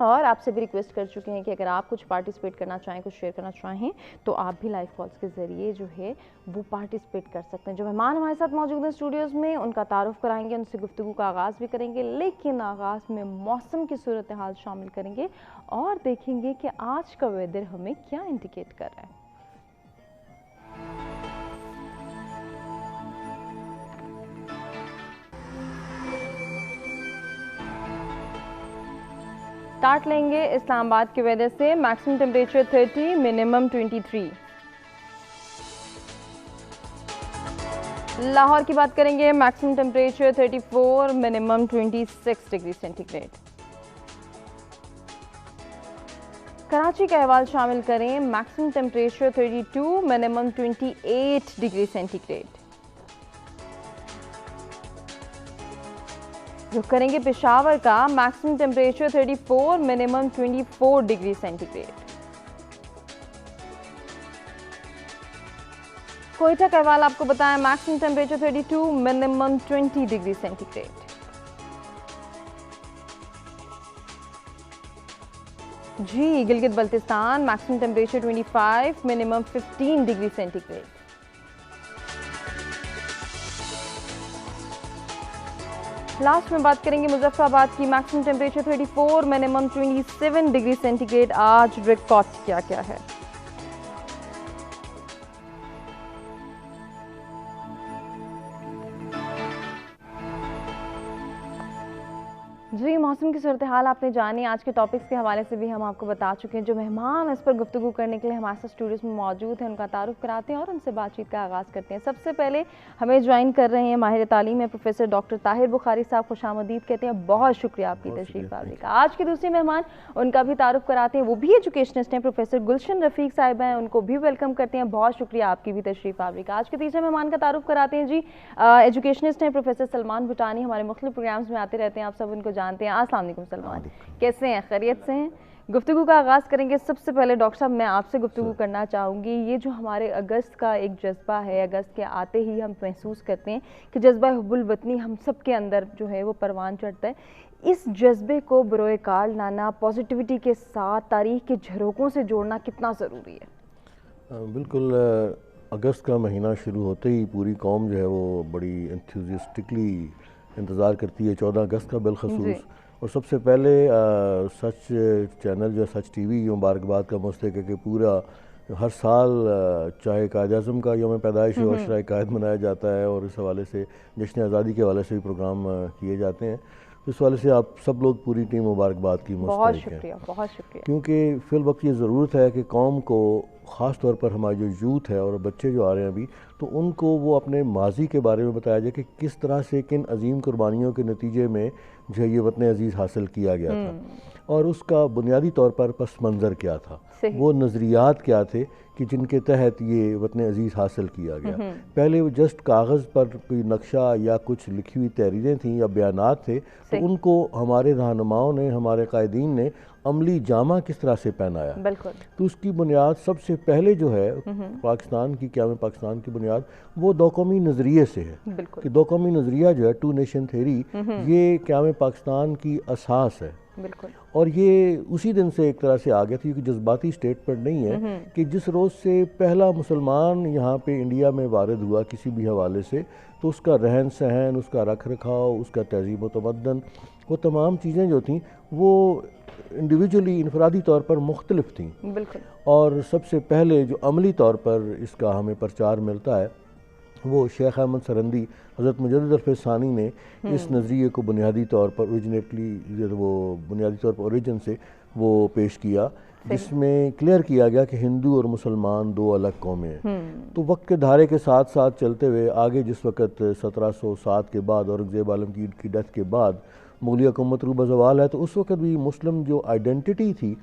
اور آپ سے بھی ریکویسٹ کر چکے ہیں کہ اگر آپ کچھ پارٹیسپیٹ کرنا چاہیں، کچھ شیئر کرنا چاہیں تو آپ بھی لائیو کالز کے ذریعے جو ہے وہ پارٹیسپیٹ کر سکتے ہیں. جو مہمان ہمارے ساتھ موجود ہیں اسٹوڈیوز میں ان کا تعارف کرائیں گے، ان سے گفتگو کا آغاز بھی کریں گے، لیکن آغاز میں موسم کی صورتحال شامل کریں گے اور دیکھیں گے کہ آج کا ویدر ہمیں کیا انڈیکیٹ کر رہا ہے. اسٹارٹ لیں گے اسلام آباد کے ویدر سے. Maximum temperature 30، minimum 23. لاہور کی بات کریں گے، maximum temperature 34، minimum 26 degree centi grade. Karachi کا احوال شامل کریں، maximum temperature 32، minimum 28 degree centi grade. رخ کریں گے پشاور کا، maximum temperature 34، minimum 24 degree centi grade. Quetta کا احوال آپ کو بتائیں، maximum temperature 32، minimum 20 degree centi grade. جی Gilgit Baltistan, maximum temperature 25، minimum 15 degree centi grade. Last میں بات کریں گے مظفر آباد کی، maximum temperature 34، minimum 27 degree centi گریڈ آج ریکارڈ کیا گیا ہے. جی موسم کی صورتحال آپ نے جانی. آج کے ٹاپکس کے حوالے سے بھی ہم آپ کو بتا چکے ہیں. جو مہمان اس پر گفتگو کرنے کے لیے ہمارے ساتھ اسٹوڈیوز میں موجود ہیں ان کا تعارف کراتے ہیں اور ان سے بات چیت کا آغاز کرتے ہیں. سب سے پہلے ہمیں جوائن کر رہے ہیں ماہر تعلیم ہے پروفیسر ڈاکٹر طاہر بخاری صاحب. خوش آمدید کہتے ہیں، بہت شکریہ آپ کی تشریف آوری کا. آج کے دوسرے مہمان ان کا بھی تعارف کراتے ہیں، وہ بھی ایجوکیشنسٹ ہیں، پروفیسر گلشن رفیق صاحبہ ہیں. ان کو بھی ویلکم کرتے ہیں، بہت شکریہ آپ کی بھی تشریف آوری کا. آج کے تیسرے مہمان کا تعارف کراتے ہیں جی ایجوکیشنسٹ ہیں پروفیسر سلمان بھٹانی. ہمارے مختلف پروگرامز میں آتے رہتے ہیں، آپ سب ان کو جانتے ہیں. السلام علیکم سلمان، کیسے ہیں؟ خیریت سے ہیں؟ گفتگو کا آغاز کریں گے. سب سے پہلے ڈاکٹر صاحب میں آپ سے گفتگو کرنا چاہوں گی، یہ جو ہمارے اگست کا ایک جذبہ ہے، اگست کے آتے ہی ہم محسوس کرتے ہیں کہ جذبہ حب الوطنی ہم سب کے اندر جو ہے وہ پروان چڑھتا ہے. اس جذبے کو بروئے کار لانا، پازیٹیوٹی کے ساتھ تاریخ کے جھروکوں سے جوڑنا کتنا ضروری ہے؟ بالکل. اگست کا مہینہ شروع ہوتے ہی پوری قوم جو ہے وہ بڑی انتھوزیسٹکلی انتظار کرتی ہے 14 اگست کا بالخصوص. اور سب سے پہلے سچ چینل جو سچ ٹی وی مبارکباد کا مستحق ہے کہ پورا ہر سال چاہے قائد اعظم کا یوم پیدائش ہو عشرۂ قائد منایا جاتا ہے اور اس حوالے سے جشن آزادی کے حوالے سے بھی پروگرام کیے جاتے ہیں. اس حوالے سے آپ سب لوگ پوری ٹیم مبارکباد کی مستحق ہیں. شکریہ، بہت شکریہ. کیونکہ فی الوقت یہ ضرورت ہے کہ قوم کو، خاص طور پر ہمارے جو یوتھ ہے اور بچے جو آ رہے ہیں ابھی، تو ان کو وہ اپنے ماضی کے بارے میں بتایا جائے کہ کس طرح سے کن عظیم قربانیوں کے نتیجے میں جو ہے یہ وطن عزیز حاصل کیا گیا تھا اور اس کا بنیادی طور پر پس منظر کیا تھا، وہ نظریات کیا تھے کہ جن کے تحت یہ وطن عزیز حاصل کیا گیا. پہلے وہ جسٹ کاغذ پر کوئی نقشہ یا کچھ لکھی ہوئی تحریریں تھیں یا بیانات تھے، تو ان کو ہمارے رہنماؤں نے، ہمارے قائدین نے عملی جامہ کس طرح سے پہنایا. تو اس کی بنیاد سب سے پہلے جو ہے پاکستان کی، قیام پاکستان کی بنیاد وہ دو قومی نظریے سے ہے کہ دو قومی نظریہ جو ہے ٹو نیشن تھیوری، یہ قیام پاکستان کی اساس ہے. اور یہ اسی دن سے ایک طرح سے آ گیا تھا، کیونکہ جذباتی سٹیٹمنٹ نہیں ہے کہ جس روز سے پہلا مسلمان یہاں پہ انڈیا میں وارد ہوا کسی بھی حوالے سے، تو اس کا رہن سہن، اس کا رکھ رکھاؤ، اس کا تہذیب و تمدن، وہ تمام چیزیں جو تھیں وہ انڈیویجولی، انفرادی طور پر مختلف تھیں. اور سب سے پہلے جو عملی طور پر اس کا ہمیں پرچار ملتا ہے وہ شیخ احمد سرندی حضرت مجدد الفیض ثانی نے اس نظریے کو بنیادی طور پر بنیادی طور پر اوریجن سے وہ پیش کیا، جس میں کلیئر کیا گیا کہ ہندو اور مسلمان دو الگ قومیں ہیں. تو وقت کے دھارے کے ساتھ ساتھ چلتے ہوئے آگے جس وقت 1707 کے بعد اورنگزیب عالمگیر کی ڈیتھ کے بعد مغلیہ حکومت روبہ زوال ہے، تو اس وقت بھی مسلم جو آئیڈینٹی تھی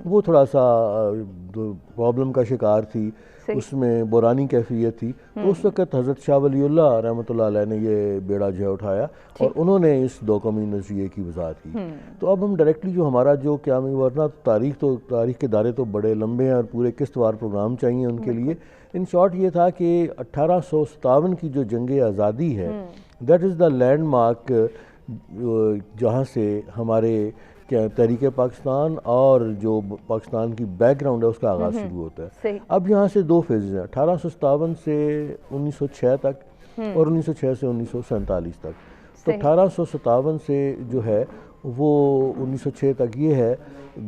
وہ تھوڑا سا پرابلم کا شکار تھی، اس میں بورانی کیفیت تھی. تو اس وقت حضرت شاہ ولی اللہ رحمۃ اللہ علیہ نے یہ بیڑا جو ہے اٹھایا اور انہوں نے اس دو قومی نظریے کی وضاحت کی. تو اب ہم ڈائریکٹلی جو ہمارا جو قیام، ورنہ تاریخ کے دائرے تو بڑے لمبے ہیں اور پورے قسط وار پروگرام چاہیے ان کے لیے. ان شارٹ یہ تھا کہ 1857 کی جو جنگ آزادی ہے، that is the landmark جہاں سے ہمارے کیا تحریک پاکستان اور جو پاکستان کی بیک گراؤنڈ ہے اس کا آغاز شروع ہوتا ہے. اب یہاں سے دو فیزز ہیں, 1857 سے 1906 تک اور 1906 سے 1947 تک. تو 1857 سے جو ہے وہ 1906 تک یہ ہے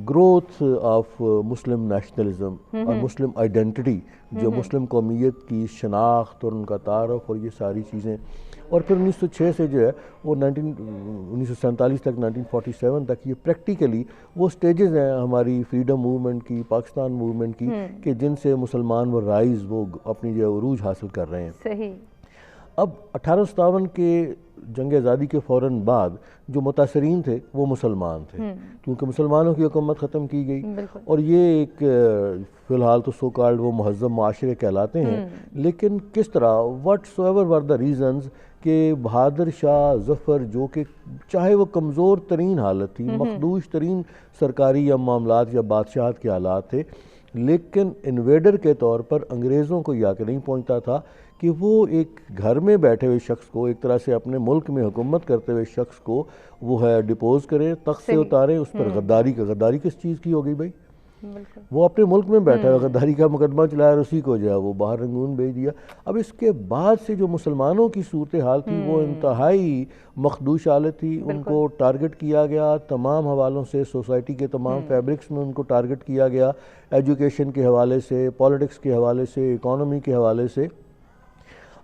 گروتھ آف مسلم نیشنلزم اور مسلم آئیڈینٹی, جو مسلم قومیت کی شناخت اور ان کا تعارف اور یہ ساری چیزیں. اور پھر 1906 سے جو ہے وہ 1947 تک 1947 تک یہ پریکٹیکلی وہ سٹیجز ہیں ہماری فریڈم موومنٹ کی, پاکستان موومنٹ کی, کہ جن سے مسلمان وہ رائز وہ اپنی جو عروج حاصل کر رہے ہیں. صحیح. اب 1857 کے جنگ آزادی کے فوراً بعد جو متاثرین تھے وہ مسلمان تھے, کیونکہ مسلمانوں کی حکومت ختم کی گئی, اور یہ ایک فی الحال تو سو کالڈ وہ مہذب معاشرے کہلاتے ہیں. لیکن کس طرح what so ever were the reasons کہ بہادر شاہ ظفر جو کہ چاہے وہ کمزور ترین حالت تھی, مخدوش ترین سرکاری یا معاملات یا بادشاہت کے حالات تھے, لیکن انویڈر کے طور پر انگریزوں کو یہ آ کے نہیں پہنچتا تھا کہ وہ ایک گھر میں بیٹھے ہوئے شخص کو, ایک طرح سے اپنے ملک میں حکومت کرتے ہوئے شخص کو وہ ہے ڈپوز کریں, تخت سے اتاریں, اس پر غداری کس چیز کی ہوگی بھائی؟ وہ اپنے ملک میں بیٹھا ہے, غداری کا مقدمہ چلایا اور اسی کو جو ہے وہ باہر رنگون بھیج دیا. اب اس کے بعد سے جو مسلمانوں کی صورتحال تھی وہ انتہائی مخدوش حالت تھی. ان کو ٹارگٹ کیا گیا تمام حوالوں سے, سوسائٹی کے تمام فیبرکس میں ان کو ٹارگٹ کیا گیا, ایجوکیشن کے حوالے سے, پولیٹکس کے حوالے سے, اکانومی کے حوالے سے.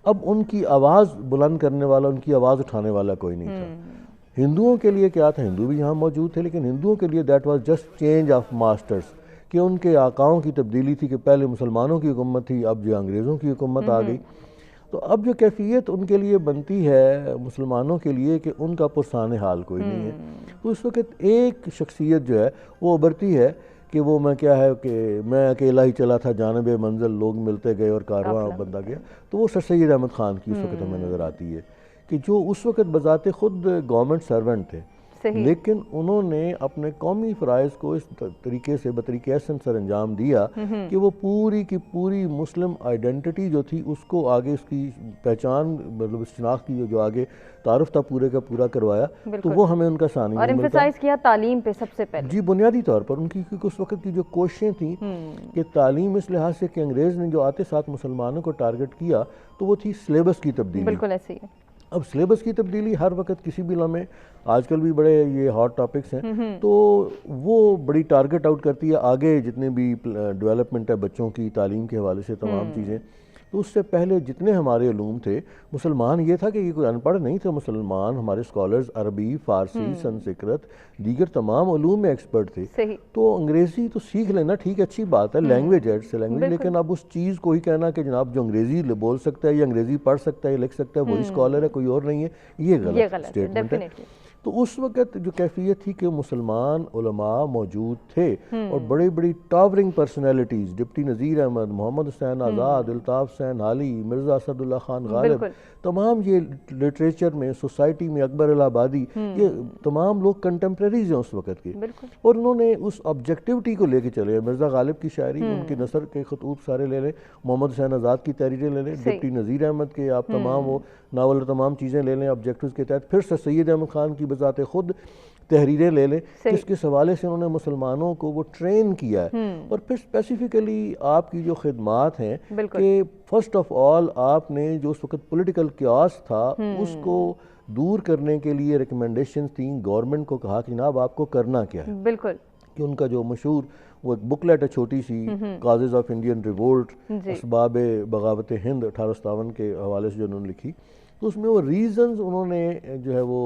اب ان کی آواز بلند کرنے والا, ان کی آواز اٹھانے والا کوئی نہیں تھا. ہندوؤں کے لیے کیا تھا, ہندو بھی یہاں موجود تھے, لیکن ہندوؤں کے لیے that was just change of masters, کہ ان کے آقاؤں کی تبدیلی تھی, کہ پہلے مسلمانوں کی حکومت تھی, اب جو انگریزوں کی حکومت آ گئی. تو اب جو کیفیت ان کے لیے بنتی ہے مسلمانوں کے لیے کہ ان کا پرسان حال کوئی نہیں ہے. تو اس وقت ایک شخصیت جو ہے وہ ابھرتی ہے کہ وہ میں کیا ہے کہ میں اکیلا ہی چلا تھا جانب منزل, لوگ ملتے گئے اور کارواں بندہ گیا. تو وہ سر سید احمد خان کی اس وقت ہمیں نظر آتی ہے, کہ جو اس وقت بذات خود گورنمنٹ سرونٹ تھے, لیکن انہوں نے اپنے قومی فرائض کو اس طریقے سے بطریق احسن سر انجام دیا کہ وہ پوری کی پوری مسلم آئیڈینٹی جو تھی اس کو آگے, اس کی پہچان مطلب اس شناخت کی جو آگے تعارف تھا پورے کا پورا کروایا. تو وہ ہمیں ان کا ثانی اور ایمفسائز کیا تعلیم پہ سب سے پہلے. جی, بنیادی طور پر ان کی, کیونکہ اس وقت کی جو کوششیں تھیں کہ تعلیم اس لحاظ سے کہ انگریز نے جو آتے ساتھ مسلمانوں کو ٹارگٹ کیا تو وہ تھی سلیبس کی تبدیلی. بالکل ایسے ہی ہے. اب سلیبس کی تبدیلی ہر وقت کسی بھی لمحے, آج کل بھی بڑے یہ ہاٹ ٹاپکس ہیں, تو وہ بڑی ٹارگٹ آؤٹ کرتی ہے آگے جتنے بھی ڈیولپمنٹ ہے بچوں کی تعلیم کے حوالے سے تمام چیزیں. تو اس سے پہلے جتنے ہمارے علوم تھے, مسلمان یہ تھا کہ یہ کوئی ان پڑھ نہیں تھے مسلمان, ہمارے اسکالرز عربی, فارسی, سنسکرت, دیگر تمام علوم میں ایکسپرٹ تھے. تو انگریزی تو سیکھ لینا ٹھیک اچھی بات ہے, لینگویج ہے, سے لینگویج, لیکن اب اس چیز کو ہی کہنا کہ جناب جو انگریزی بول سکتا ہے یا انگریزی پڑھ سکتا ہے یا لکھ سکتا ہے وہی اسکالر ہے, کوئی اور نہیں ہے, یہ غلط اسٹیٹمنٹ ہے. تو اس وقت جو کیفیت تھی کہ مسلمان علماء موجود تھے اور بڑی بڑی towering personalities, deputy Nazir Ahmad, Muhammad Hussain Azad, Altaf Hussain Hali, Mirza Asad اللہ خان غالب, تمام یہ لٹریچر میں, سوسائٹی میں, اکبر الہ آبادی, یہ تمام لوگ کنٹمپریریز ہیں اس وقت کے, اور انہوں نے اس آبجیکٹیوٹی کو لے کے چلے. مرزا غالب کی شاعری, ان کی نثر کے خطوط سارے لے لیں, محمد حسین آزاد کی تحریریں لے لیں, ڈپٹی نذیر احمد کے آپ تمام وہ ناول تمام چیزیں لے لیں آبجیکٹیوز کے تحت, پھر سر سید احمد خان کی بذات خود تحریریں لے لیں, جس کے حوالے سے انہوں نے مسلمانوں کو وہ ٹرین کیا ہے. اور پھر اسپیسیفکلی آپ کی جو خدمات ہیں کہ فرسٹ آف آل آپ نے جو اس وقت پولیٹیکل کیاس تھا اس کو دور کرنے کے لیے ریکمنڈیشنز تھیں, گورنمنٹ کو کہا کہ جناب آپ کو کرنا کیا ہے. بالکل. کہ ان کا جو مشہور وہ ایک بکلیٹ ہے چھوٹی سی, کازز آف انڈین ریولٹ, اسباب بغاوت ہند 1857 کے حوالے سے جو انہوں نے لکھی, تو اس میں وہ ریزنز انہوں نے جو ہے وہ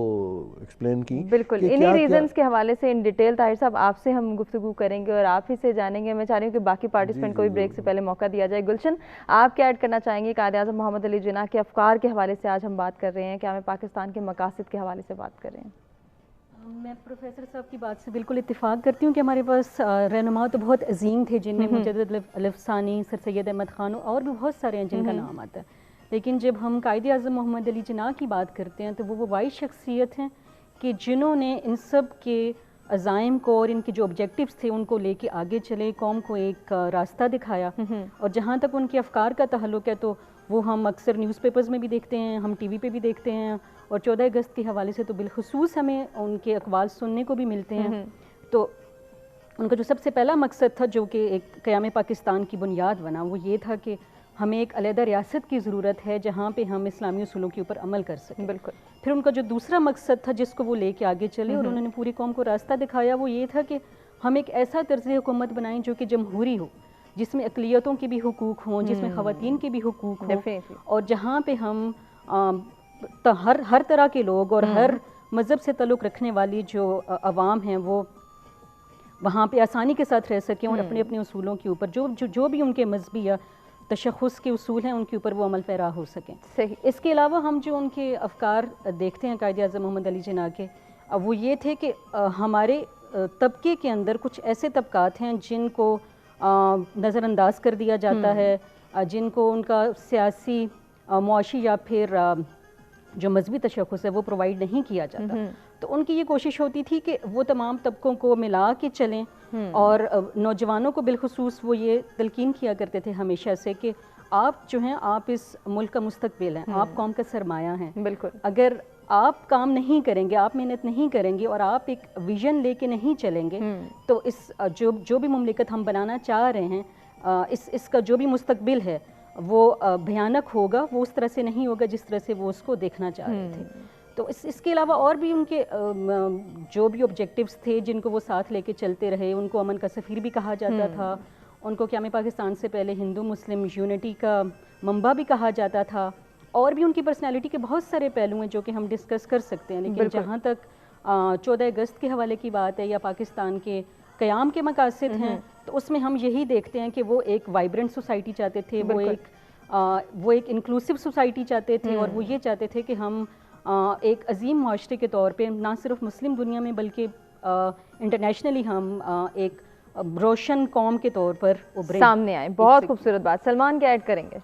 ایکسپلین کی. بالکل, انہی ریزنز کے حوالے سے ان ڈیٹیل طاہر صاحب آپ سے ہم گفتگو کریں گے اور آپ ہی سے جانیں گے. میں چاہ رہی ہوں کہ باقی پارٹیسپینٹ کو بھی بریک سے پہلے موقع دیا جائے. گلشن, آپ کیا ایڈ کرنا چاہیں گے؟ قائد اعظم محمد علی جناح کے افکار کے حوالے سے آج ہم بات کر رہے ہیں, کیا ہمیں پاکستان کے مقاصد کے حوالے سے بات کر رہے ہیں؟ میں پروفیسر صاحب کی بات سے بالکل اتفاق کرتی ہوں کہ ہمارے پاس رہنما تو بہت عظیم تھے, جن میں مجدد الف ثانی, سر سید احمد خان اور بھی بہت سارے ہیں جن کا نام آتا ہے. لیکن جب ہم قائد اعظم محمد علی جناح کی بات کرتے ہیں تو وہ واحد شخصیت ہیں کہ جنہوں نے ان سب کے عزائم کو اور ان کے جو آبجیکٹیوز تھے ان کو لے کے آگے چلے, قوم کو ایک راستہ دکھایا. اور جہاں تک ان کے افکار کا تعلق ہے تو وہ ہم اکثر نیوز پیپرز میں بھی دیکھتے ہیں, ہم ٹی وی پہ بھی دیکھتے ہیں, اور 14 اگست کے حوالے سے تو بالخصوص ہمیں ان کے اقوال سننے کو بھی ملتے ہیں. تو ان کا جو سب سے پہلا مقصد تھا جو کہ ایک قیام پاکستان کی بنیاد بنا, وہ یہ تھا کہ ہمیں ایک علیحدہ ریاست کی ضرورت ہے جہاں پہ ہم اسلامی اصولوں کے اوپر عمل کر سکیں. بالکل. پھر ان کا جو دوسرا مقصد تھا جس کو وہ لے کے آگے چلے اور انہوں نے پوری قوم کو راستہ دکھایا, وہ یہ تھا کہ ہم ایک ایسا طرز حکومت بنائیں جو کہ جمہوری ہو, جس میں اقلیتوں کے بھی حقوق ہوں, جس میں خواتین کے بھی حقوق ہوں, اور جہاں پہ ہم ہر طرح کے لوگ اور ہر مذہب سے تعلق رکھنے والی جو عوام ہیں وہ وہاں پہ آسانی کے ساتھ رہ سکیں اور اپنے اپنے اصولوں کے اوپر جو بھی ان کے مذہبی یا تشخص کے اصول ہیں ان کے اوپر وہ عمل پیرا ہو سکیں. صحیح. اس کے علاوہ ہم جو ان کے افکار دیکھتے ہیں قائد اعظم محمد علی جناح کے, وہ یہ تھے کہ ہمارے طبقے کے اندر کچھ ایسے طبقات ہیں جن کو نظر انداز کر دیا جاتا ہے, جن کو ان کا سیاسی, معاشی یا پھر جو مذہبی تشخص ہے وہ پرووائڈ نہیں کیا جاتا. تو ان کی یہ کوشش ہوتی تھی کہ وہ تمام طبقوں کو ملا کے چلیں, اور نوجوانوں کو بالخصوص وہ یہ تلقین کیا کرتے تھے ہمیشہ سے کہ آپ جو ہیں آپ اس ملک کا مستقبل ہیں, آپ قوم کا سرمایہ ہیں. بالکل. اگر آپ کام نہیں کریں گے, آپ محنت نہیں کریں گے اور آپ ایک ویژن لے کے نہیں چلیں گے تو اس جو بھی مملکت ہم بنانا چاہ رہے ہیں, اس کا جو بھی مستقبل ہے وہ بھیانک ہوگا, وہ اس طرح سے نہیں ہوگا جس طرح سے وہ اس کو دیکھنا چاہ رہے تھے. تو اس کے علاوہ اور بھی ان کے جو بھی آبجیکٹیوز تھے جن کو وہ ساتھ لے کے چلتے رہے, ان کو امن کا سفیر بھی کہا جاتا تھا, ان کو قیام پاکستان سے پہلے ہندو مسلم یونٹی کا منبع بھی کہا جاتا تھا, اور بھی ان کی پرسنالٹی کے بہت سارے پہلو ہیں جو کہ ہم ڈسکس کر سکتے ہیں. لیکن جہاں تک 14 اگست کے حوالے کی بات ہے یا پاکستان کے قیام کے مقاصد ہیں, تو اس میں ہم یہی دیکھتے ہیں کہ وہ ایک وائبرنٹ سوسائٹی چاہتے تھے, وہ ایک انکلوسیو سوسائٹی چاہتے تھے, اور وہ یہ چاہتے تھے کہ ہم ایک عظیم معاشرے کے طور پہ نہ صرف مسلم دنیا میں بلکہ انٹرنیشنلی ہم ایک روشن قوم کے طور پر سامنے آئے. بہت خوبصورت بات. سلمان کیا ایڈ کریں گے؟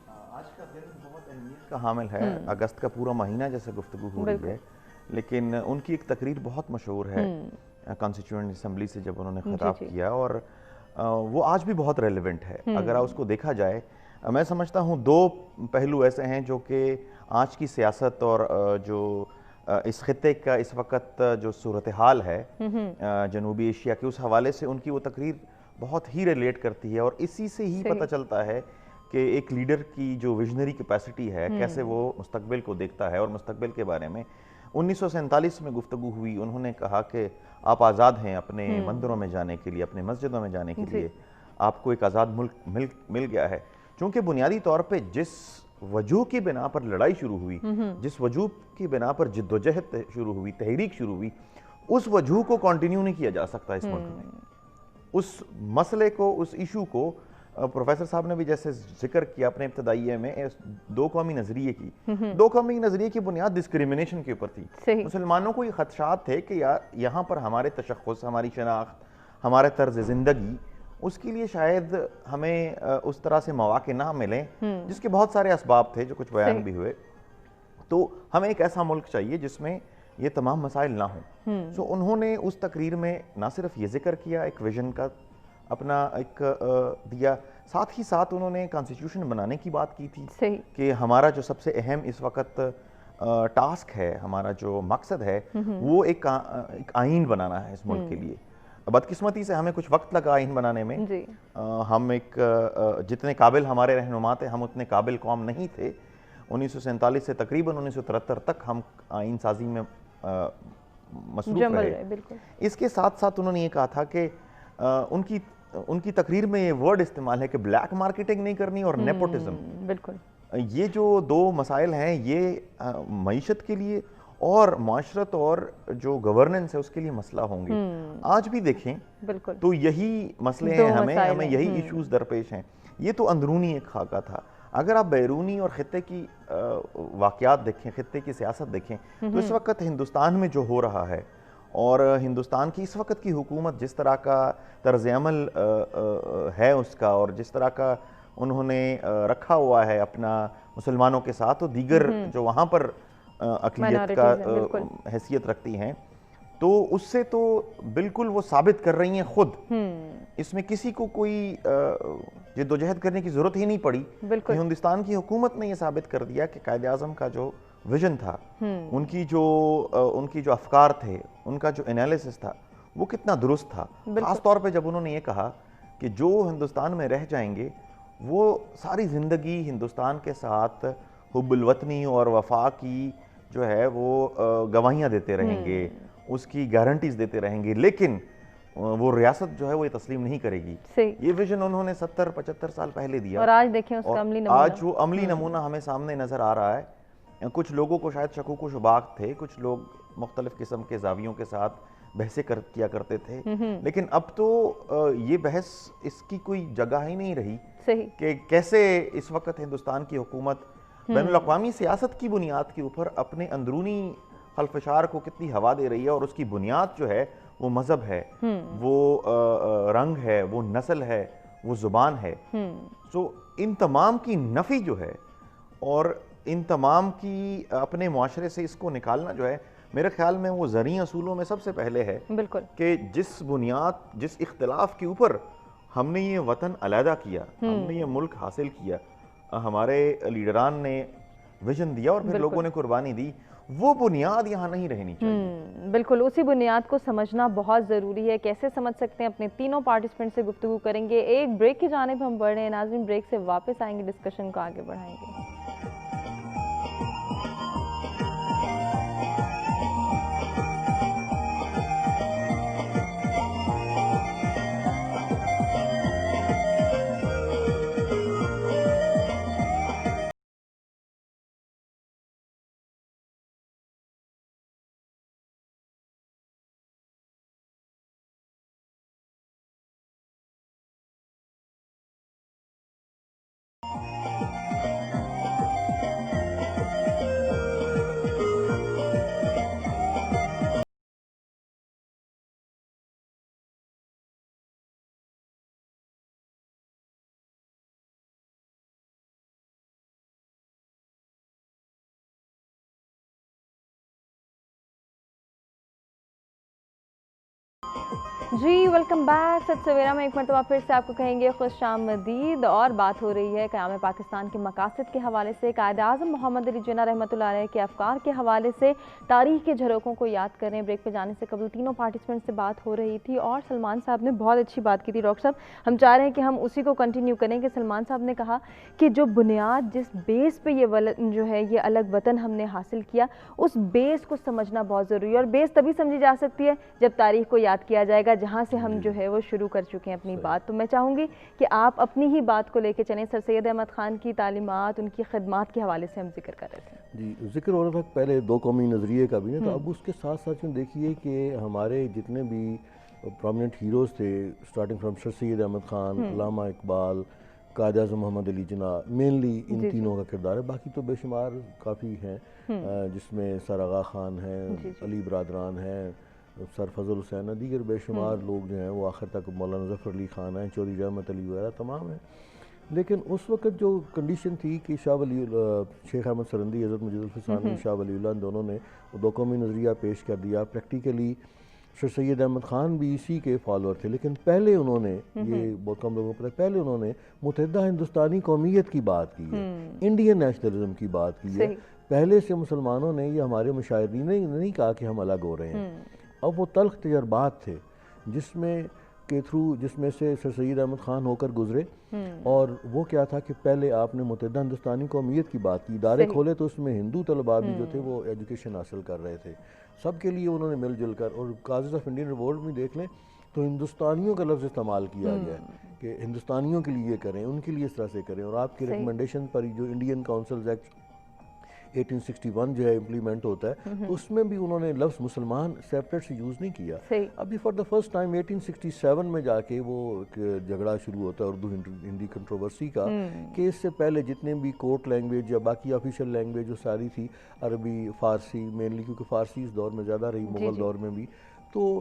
آج کا دن بہت اہمیت کا حامل ہے, اگست کا پورا مہینہ جیسے گفتگو ہو رہی ہے, لیکن ان کی ایک تقریر بہت مشہور ہے کانسٹیٹیوئنٹ اسمبلی سے جب انہوں نے خطاب کیا, اور وہ آج بھی بہت ریلیونٹ ہے. اگر اس کو دیکھا جائے, میں سمجھتا ہوں دو پہلو ایسے ہیں جو کہ آج کی سیاست اور جو اس خطے کا اس وقت جو صورتحال ہے جنوبی ایشیا کے, اس حوالے سے ان کی وہ تقریر بہت ہی ریلیٹ کرتی ہے, اور اسی سے ہی پتہ چلتا ہے کہ ایک لیڈر کی جو ویژنری کیپیسٹی ہے کیسے وہ مستقبل کو دیکھتا ہے. اور مستقبل کے بارے میں 1947 میں گفتگو ہوئی, انہوں نے کہا کہ آپ آزاد ہیں اپنے مندروں میں جانے کے لیے, اپنے مسجدوں میں جانے کے لیے, آپ کو ایک آزاد ملک مل گیا ہے. چونکہ بنیادی طور پہ جس وجوہ کی بنا پر لڑائی شروع ہوئی, جس وجوہ کی بنا پر جد و جہد شروع ہوئی, تحریک شروع ہوئی, اس وجوہ کو کنٹینیو نہیں کیا جا سکتا اس ملک میں. اس مسئلے کو, اس ایشو کو پروفیسر صاحب نے بھی جیسے ذکر کیا اپنے ابتدائیے میں, دو قومی نظریے کی, دو قومی نظریے کی بنیاد ڈسکریمنیشن کے اوپر تھی. مسلمانوں کو یہ خدشات تھے کہ یہاں پر ہمارے تشخص, ہماری شناخت, ہمارے طرز زندگی, اس کے لیے شاید ہمیں اس طرح سے مواقع نہ ملیں, جس کے بہت سارے اسباب تھے جو کچھ بیان بھی ہوئے. تو ہمیں ایک ایسا ملک چاہیے جس میں یہ تمام مسائل نہ ہوں. سو انہوں نے اس تقریر میں نہ صرف یہ ذکر کیا, ایک ویژن کا اپنا ایک دیا, ساتھ ہی ساتھ انہوں نے کانسٹیٹیوشن بنانے کی بات کی تھی کہ ہمارا جو سب سے اہم اس وقت ٹاسک ہے, ہمارا جو مقصد ہے وہ ایک آئین بنانا ہے اس ملک کے لیے. بدقسمتی سے ہمیں کچھ وقت لگا آئین بنانے میں, ہم ایک جتنے قابل ہمارے رہنما تھے ہم اتنے قابل قوم نہیں تھے. 1947 سے تقریباً 1973 تک ہم آئین سازی میں مصروف رہے. اس کے ساتھ ساتھ انہوں نے یہ کہا تھا کہ ان کی تقریر میں یہ ورڈ استعمال ہے کہ بلیک مارکیٹنگ نہیں کرنی اور نیپوٹزم. بالکل. یہ جو دو مسائل ہیں یہ معیشت کے لیے اور معاشرت اور جو گورننس ہے اس کے لیے مسئلہ ہوں گے. آج بھی دیکھیں تو یہی مسئلے ہیں, ہمیں یہی ایشوز درپیش ہیں. یہ تو اندرونی ایک خاکہ تھا. اگر آپ بیرونی اور خطے کی واقعات دیکھیں, خطے کی سیاست دیکھیں, تو اس وقت ہندوستان میں جو ہو رہا ہے اور ہندوستان کی اس وقت کی حکومت جس طرح کا طرز عمل ہے اس کا, اور جس طرح کا انہوں نے رکھا ہوا ہے اپنا مسلمانوں کے ساتھ اور دیگر جو وہاں پر اقلیت کا حیثیت رکھتی ہیں, تو اس سے تو بالکل وہ ثابت کر رہی ہیں خود، اس میں کسی کو کوئی جدوجہد کرنے کی ضرورت ہی نہیں پڑی کہ ہندوستان کی حکومت نے یہ ثابت کر دیا کہ قائد اعظم کا جو ویژن تھا، ان کی جو افکار تھے، ان کا جو انالیسس تھا وہ کتنا درست تھا. خاص طور پہ جب انہوں نے یہ کہا کہ جو ہندوستان میں رہ جائیں گے وہ ساری زندگی ہندوستان کے ساتھ حب الوطنی اور وفا کی جو ہے وہ گواہیاں دیتے رہیں گے، اس کی گارنٹیز دیتے رہیں گے، لیکن وہ ریاست جو ہے وہ یہ تسلیم نہیں کرے گی. یہ ویژن انہوں نے 70-75 سال پہلے دیا اور آج دیکھیں اس کا عملی نمونہ، آج وہ عملی نمونہ ہمیں سامنے نظر آ رہا ہے. کچھ لوگوں کو شاید شکوک و شبہات تھے، کچھ لوگ مختلف قسم کے زاویوں کے ساتھ بحثیں کیا کرتے تھے، لیکن اب تو یہ بحث اس کی کوئی جگہ ہی نہیں رہی کہ کیسے اس وقت ہندوستان کی حکومت بین الاقوامی سیاست کی بنیاد کے اوپر اپنے اندرونی خلفشار کو کتنی ہوا دے رہی ہے، اور اس کی بنیاد جو ہے وہ مذہب ہے، وہ رنگ ہے، وہ نسل ہے، وہ زبان ہے. سو ان تمام کی نفی جو ہے اور ان تمام کی اپنے معاشرے سے اس کو نکالنا جو ہے، میرے خیال میں وہ زرعی اصولوں میں سب سے پہلے ہے کہ جس بنیاد، جس اختلاف کے اوپر ہم نے یہ وطن علیحدہ کیا، ہم نے یہ ملک حاصل کیا، ہمارے لیڈران نے ویژن دیا اور پھر لوگوں نے قربانی دی، وہ بنیاد یہاں نہیں رہنی چاہیے. بالکل اسی بنیاد کو سمجھنا بہت ضروری ہے. کیسے سمجھ سکتے ہیں؟ اپنے تینوں پارٹیسپینٹ سے گفتگو کریں گے. ایک بریک کی جانب ہم بڑھ رہے ہیں ناظرین، بریک سے واپس آئیں گے، ڈسکشن کو آگے بڑھائیں گے. جی ویلکم بیک. ست سویرا میں ایک مرتبہ پھر سے آپ کو کہیں گے خوش آمدید. اور بات ہو رہی ہے قیام پاکستان کے مقاصد کے حوالے سے، قائد اعظم محمد علی جناح رحمۃ اللہ علیہ کے افکار کے حوالے سے، تاریخ کے جھروکوں کو یاد کریں. بریک پہ جانے سے قبل تینوں پارٹیسپینٹ سے بات ہو رہی تھی اور سلمان صاحب نے بہت اچھی بات کی تھی. ڈاکٹر صاحب ہم چاہ رہے ہیں کہ ہم اسی کو کنٹینیو کریں کہ سلمان صاحب نے کہا کہ جو بنیاد، جس بیس پہ یہ جو ہے یہ الگ وطن ہم نے حاصل کیا، اس بیس کو سمجھنا بہت ضروری ہے. اور بیس تبھی سمجھی جا سکتی ہے جب تاریخ کو یاد کیا جائے گا، جہاں سے ہم جو ہے وہ شروع کر چکے ہیں اپنی بات. تو میں چاہوں گی کہ آپ اپنی ہی بات کو لے کے چلیں. سر سید احمد خان کی تعلیمات، ان کی خدمات کے حوالے سے ہم ذکر کر رہے تھے. جی ذکر ہو رہا تھا پہلے دو قومی نظریے کا بھی نا، تو اب اس کے ساتھ ساتھ دیکھیے کہ ہمارے جتنے بھی پرومیننٹ ہیروز تھے، starting from sir Syed Ahmad Khan, Allama Iqbal, Quaid Azam Muhammad Ali Jinnah, mainly in تینوں کا کردار ہے. باقی تو بے شمار کافی ہیں جس میں سر آغا خان ہیں، علی برادران ہیں، سر فضل حسین ہیں، دیگر بے شمار لوگ جو ہیں وہ آخر تک مولانا ظفر علی خان ہیں، چودھری رحمت علی وغیرہ تمام ہیں. لیکن اس وقت جو کنڈیشن تھی کہ شیخ احمد سرندی، حضرت مجید الفسانی، شاہ ولی اللہ دونوں نے دو قومی نظریہ پیش کر دیا. پریکٹیکلی سر سید احمد خان بھی اسی کے فالوور تھے، لیکن پہلے انہوں نے، یہ بہت کم لوگوں کو پتہ ہے، پہلے انہوں نے متحدہ ہندوستانی قومیت کی بات کی ہے، انڈین نیشنلزم کی بات کی ہے. پہلے سے مسلمانوں نے، یہ ہمارے مشاہدین نے نہیں کہا کہ ہم الگ ہو رہے ہیں. اب وہ تلخ تجربات تھے جس میں جس میں سے سر سید احمد خان ہو کر گزرے، اور وہ کیا تھا کہ پہلے آپ نے متحدہ ہندوستانی قومیت کی بات کی، ادارے کھولے تو اس میں ہندو طلباء بھی جو تھے وہ ایجوکیشن حاصل کر رہے تھے. سب کے لیے انہوں نے مل جل کر، اور کازز آف انڈین ریوولٹ میں دیکھ لیں تو ہندوستانیوں کا لفظ استعمال کیا گیا ہے کہ ہندوستانیوں کے لیے کریں، ان کے لیے اس طرح سے کریں. اور آپ کی ریکمنڈیشن پر جو انڈین کاؤنسلز ایکٹ 1861 جو ہے امپلیمنٹ ہوتا ہے، تو اس میں بھی انہوں نے لفظ مسلمان سیپریٹ سے یوز نہیں کیا. ابھی فار دا فرسٹ ٹائم 1867 میں جا کے وہ جھگڑا شروع ہوتا ہے اردو ہندی کنٹروورسی کا، کہ اس سے پہلے جتنے بھی کورٹ لینگویج یا باقی آفیشیل لینگویج جو ساری تھی، عربی، فارسی مینلی، کیونکہ فارسی اس دور میں زیادہ رہی، مغل دور میں بھی. تو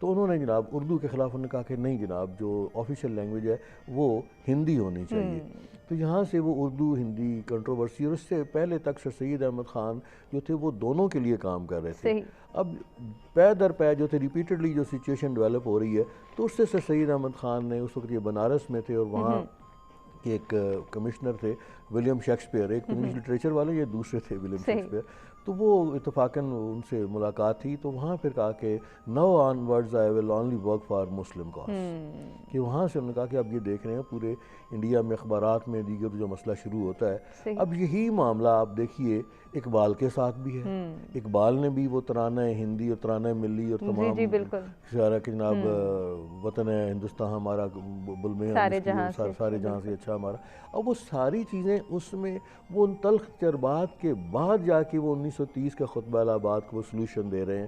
تو انہوں نے جناب اردو کے خلاف انہوں نے کہا کہ نہیں جناب، جو آفیشیل لینگویج ہے وہ ہندی ہونی چاہیے۔ تو یہاں سے وہ اردو ہندی کنٹروورسی، اور اس سے پہلے تک سر سید احمد خان جو تھے وہ دونوں کے لیے کام کر رہے تھے۔ اب پے در پے جو تھے ریپیٹڈلی جو سچویشن ڈیولپ ہو رہی ہے، تو اس سے سر سید احمد خان نے اس وقت یہ بنارس میں تھے اور وہاں ایک کمشنر تھے ولیم شیکسپیئر، ایک انگلش لٹریچر والے، یہ دوسرے تھے ولیم شیکسپیئر، تو وہ اتفاقاً ان سے ملاقات تھی، تو وہاں پھر کہا کہ no on words I will only work for Muslim cause, کہ وہاں سے انہوں نے کہا کہ اب یہ دیکھ رہے ہیں پورے انڈیا میں اخبارات میں دیگر جو مسئلہ شروع ہوتا ہے، اب یہی معاملہ آپ دیکھیے اقبال کے ساتھ بھی ہے۔ اقبال نے بھی وہ ترانہ ہندی اور ترانہ ملی اور تمام سارا کہ جناب وطن ہے ہندوستان ہمارا، بلمے سارے جہاں سے اچھا ہمارا، اب وہ ساری چیزیں اس میں وہ ان تلخ تجربات کے بعد جا کے وہ 1930 کا خطبہ الہ آباد کو وہ سلوشن دے رہے ہیں،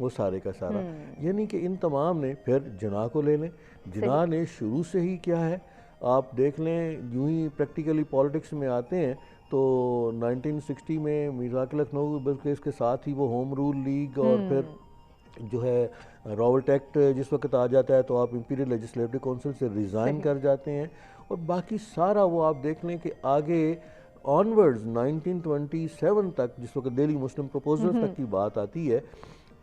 وہ سارے کا سارا، یعنی کہ ان تمام نے پھر جناح کو لے لیں۔ جناح نے شروع سے ہی کیا ہے آپ دیکھ لیں، یوں ہی پریکٹیکلی پالیٹکس میں آتے ہیں تو 1960 میں میرزا لکھنؤ، بلکہ اس کے ساتھ ہی وہ ہوم رول لیگ اور پھر جو ہے راولٹ ایکٹ جس وقت آ جاتا ہے تو آپ امپیریل لیجسلیٹو کونسل سے ریزائن کر جاتے ہیں، اور باقی سارا وہ آپ دیکھ لیں کہ آگے آنورڈز 1927 تک جس وقت دہلی مسلم پروپوزلز تک کی بات آتی ہے،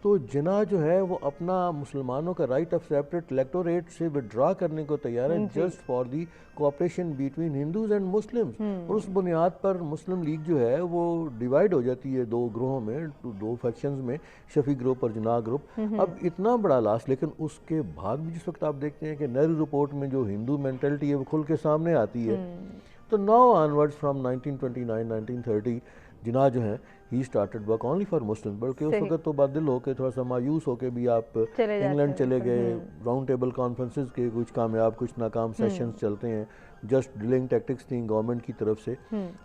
تو جناح جو ہے وہ اپنا مسلمانوں کا رائٹ آف سیپریٹ الیکٹوریٹ سے وڈرا کرنے کو تیار ہے just for the cooperation between Hindus and Muslims, اور اس بنیاد پر مسلم لیگ جو ہے وہ ڈیوائیڈ ہو جاتی ہے دو گروہوں میں، دو فیکشنز میں، شفیع گروپ اور جناح گروپ۔ اب اتنا بڑا لاس، لیکن اس کے بعد بھی جس وقت آپ دیکھتے ہیں کہ نہرو رپورٹ میں جو ہندو مینٹلٹی ہے وہ کھل کے سامنے آتی ہے، تو ناؤ آنورڈز فرام 1929 1930 جناح جو ہیں he started work only for Muslim, بلکہ اس وقت تو بدل ہو کے تھوڑا سا مایوس ہو کے بھی آپ انگلینڈ چلے گئے، راؤنڈ ٹیبل کانفرنسز کے کچھ کامیاب کچھ ناکام سیشنز چلتے ہیں، جسٹ ڈیلنگ ٹیکٹکس تھیں گورنمنٹ کی طرف سے۔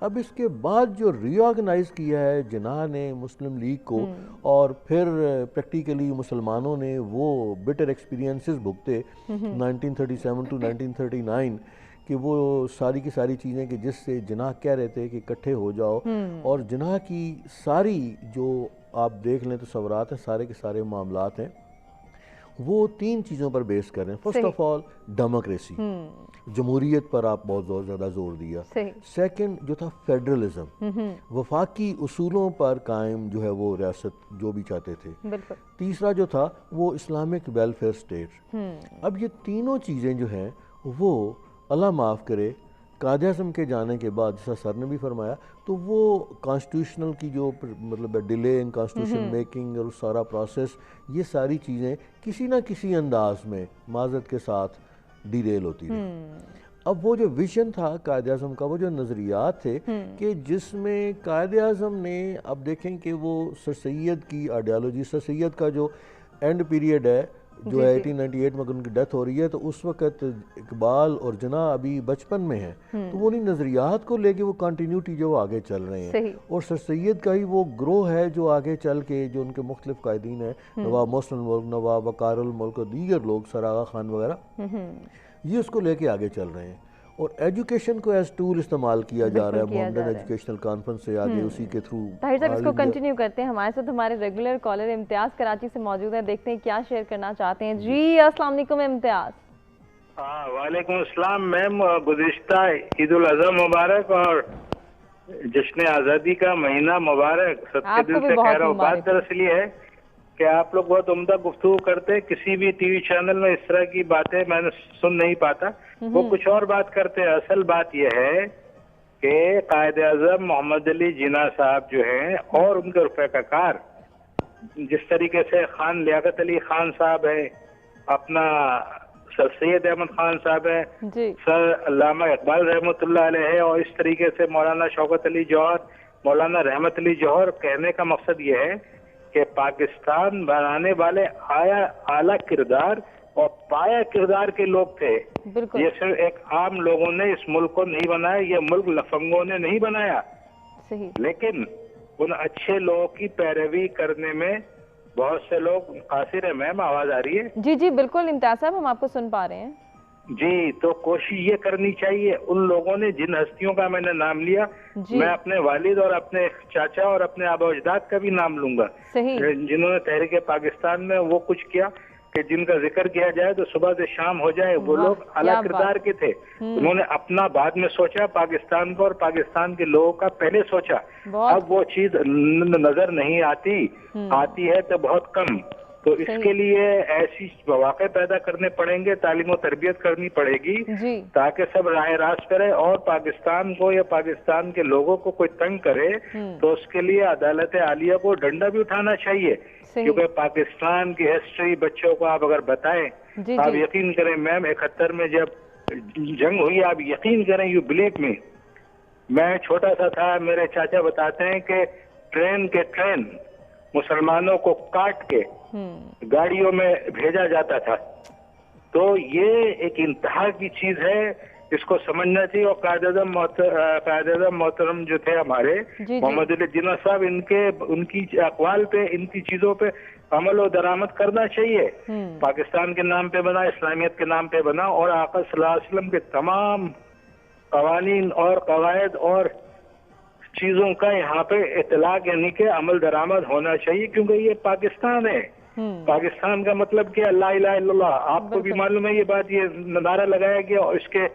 اب اس کے بعد جو ری آرگنائز کیا ہے جناح نے مسلم لیگ کو، اور پھر پریکٹیکلی مسلمانوں نے وہ بٹر ایکسپیرینسز بھگتے 1937 to 1939 کہ وہ ساری کی ساری چیزیں کہ جس سے جناح کہہ رہے تھے کہ اکٹھے ہو جاؤ، اور جناح کی ساری جو آپ دیکھ لیں تصورات ہیں، سارے کے سارے معاملات ہیں وہ تین چیزوں پر بیس کر رہے ہیں۔ فرسٹ آف آل ڈیموکریسی، جمہوریت پر آپ بہت زیادہ زور دیا۔ سیکنڈ جو تھا فیڈرلزم، وفاقی اصولوں پر قائم جو ہے وہ ریاست جو بھی چاہتے تھے۔ تیسرا جو تھا وہ اسلامک ویلفیئر اسٹیٹ۔ اب یہ تینوں چیزیں جو ہیں وہ اللہ معاف کرے قائد اعظم کے جانے کے بعد، جیسا سر نے بھی فرمایا، تو وہ کانسٹیٹیوشنل کی جو مطلب ڈیلے ان کانسٹیٹیوشن میکنگ اور سارا پروسیس، یہ ساری چیزیں کسی نہ کسی انداز میں معذرت کے ساتھ ڈیریل ہوتی رہی۔ اب وہ جو ویژن تھا قائد اعظم کا، وہ جو نظریات تھے کہ جس میں قائد اعظم نے، اب دیکھیں کہ وہ سر سید کی آئیڈیالوجی، سر سید کا جو اینڈ پیریڈ ہے جو 1898 میں ان کی ڈیتھ ہو رہی ہے، تو اس وقت اقبال اور جناح ابھی بچپن میں ہیں، تو وہ انہیں نظریات کو لے کے وہ کنٹینیوٹی جو وہ آگے چل رہے ہیں، اور سر سید کا ہی وہ گروہ ہے جو آگے چل کے جو ان کے مختلف قائدین ہیں، نواب محسن الملک، نواب وقار الملک اور دیگر لوگ، سر آغا خان وغیرہ، یہ اس کو لے کے آگے چل رہے ہیں، اور ایجوکیشن کو ایز ٹول استعمال کیا جا رہا ہے ماڈرن ایجوکیشنل کانفرنس سے آگے، اسی کے تھرو۔ طاہر صاحب اس کو کنٹینیو کرتے ہیں، ہمارے ساتھ ہمارے ریگولر کالر امتیاز کراچی سے موجود ہیں، دیکھتے ہیں کیا شیئر کرنا چاہتے ہیں۔ جی السلام علیکم امتیاز۔ وعلیکم السلام میم، گزشتہ عید الاضحیٰ مبارک اور جشن آزادی کا مہینہ مبارک، سچے دل سے کہہ رہا ہوں۔ بات دراصل یہ ہے کہ آپ لوگ بہت عمدہ گفتگو کرتے، کسی بھی ٹی وی چینل میں اس طرح کی باتیں میں نے سن نہیں پاتا، وہ کچھ اور بات کرتے ہیں۔ اصل بات یہ ہے کہ قائد اعظم محمد علی جناح صاحب جو ہیں اور ان کے رفقا کار، جس طریقے سے خان لیاقت علی خان صاحب ہے، اپنا سر سید احمد خان صاحب ہے، سر علامہ اقبال رحمۃ اللہ علیہ ہے، اور اس طریقے سے مولانا شوکت علی جوہر، مولانا رحمت علی جوہر، کہنے کا مقصد یہ ہے کہ پاکستان بنانے والے اعلیٰ کردار اور پایا کردار کے لوگ تھے۔ یہ صرف ایک عام لوگوں نے اس ملک کو نہیں بنایا، یہ ملک لفنگوں نے نہیں بنایا، لیکن ان اچھے لوگوں کی پیروی کرنے میں بہت سے لوگ قاصر ہیں۔ میم آواز آ رہی ہے؟ جی جی بالکل امتیاز صاحب، ہم آپ کو سن پا رہے ہیں۔ جی تو کوشش یہ کرنی چاہیے ان لوگوں نے جن ہستیوں کا میں نے نام لیا، میں اپنے والد اور اپنے چاچا اور اپنے آبا و اجداد کا بھی نام لوں گا جنہوں نے تحریک پاکستان میں وہ کچھ کیا کہ جن کا ذکر کیا جائے تو صبح سے شام ہو جائے. وہ لوگ اعلیٰ کردار کے تھے. انہوں نے اپنا بعد میں سوچا، پاکستان کو اور پاکستان کے لوگوں کا پہلے سوچا. اب وہ چیز نظر نہیں آتی ہے تو بہت کم. تو اس کے لیے ایسی مواقع پیدا کرنے پڑیں گے، تعلیم و تربیت کرنی پڑے گی تاکہ سب راہ راست کرے. اور پاکستان کو یا پاکستان کے لوگوں کو کوئی تنگ کرے تو اس کے لیے عدالت عالیہ کو ڈنڈا بھی اٹھانا چاہیے. کیونکہ پاکستان کی ہسٹری بچوں کو آپ اگر بتائیں، آپ یقین کریں میم 71 میں جب جنگ ہوئی، آپ یقین کریں، یو بلیو می، میں چھوٹا سا تھا، میرے چاچا بتاتے ہیں کہ ٹرین مسلمانوں کو کاٹ کے گاڑیوں میں بھیجا جاتا تھا. تو یہ ایک انتہا کی چیز ہے، اس کو سمجھنا چاہیے. اور قائد اعظم محترم جو تھے ہمارے محمد علی جناح صاحب، ان کی اقوال پہ، ان کی چیزوں پہ عمل و درآمد کرنا چاہیے. پاکستان کے نام پہ بنا، اسلامیت کے نام پہ بنا، اور آقا صلی اللہ علیہ وسلم کے تمام قوانین اور قواعد اور چیزوں کا یہاں پہ اطلاق یعنی کہ عمل درآمد ہونا چاہیے. کیونکہ یہ پاکستان ہے. پاکستان کا مطلب کیا؟ لا الہ الا اللہ. آپ کو بھی معلوم ہے یہ بات، یہ نعرہ لگایا گیا اور اس کے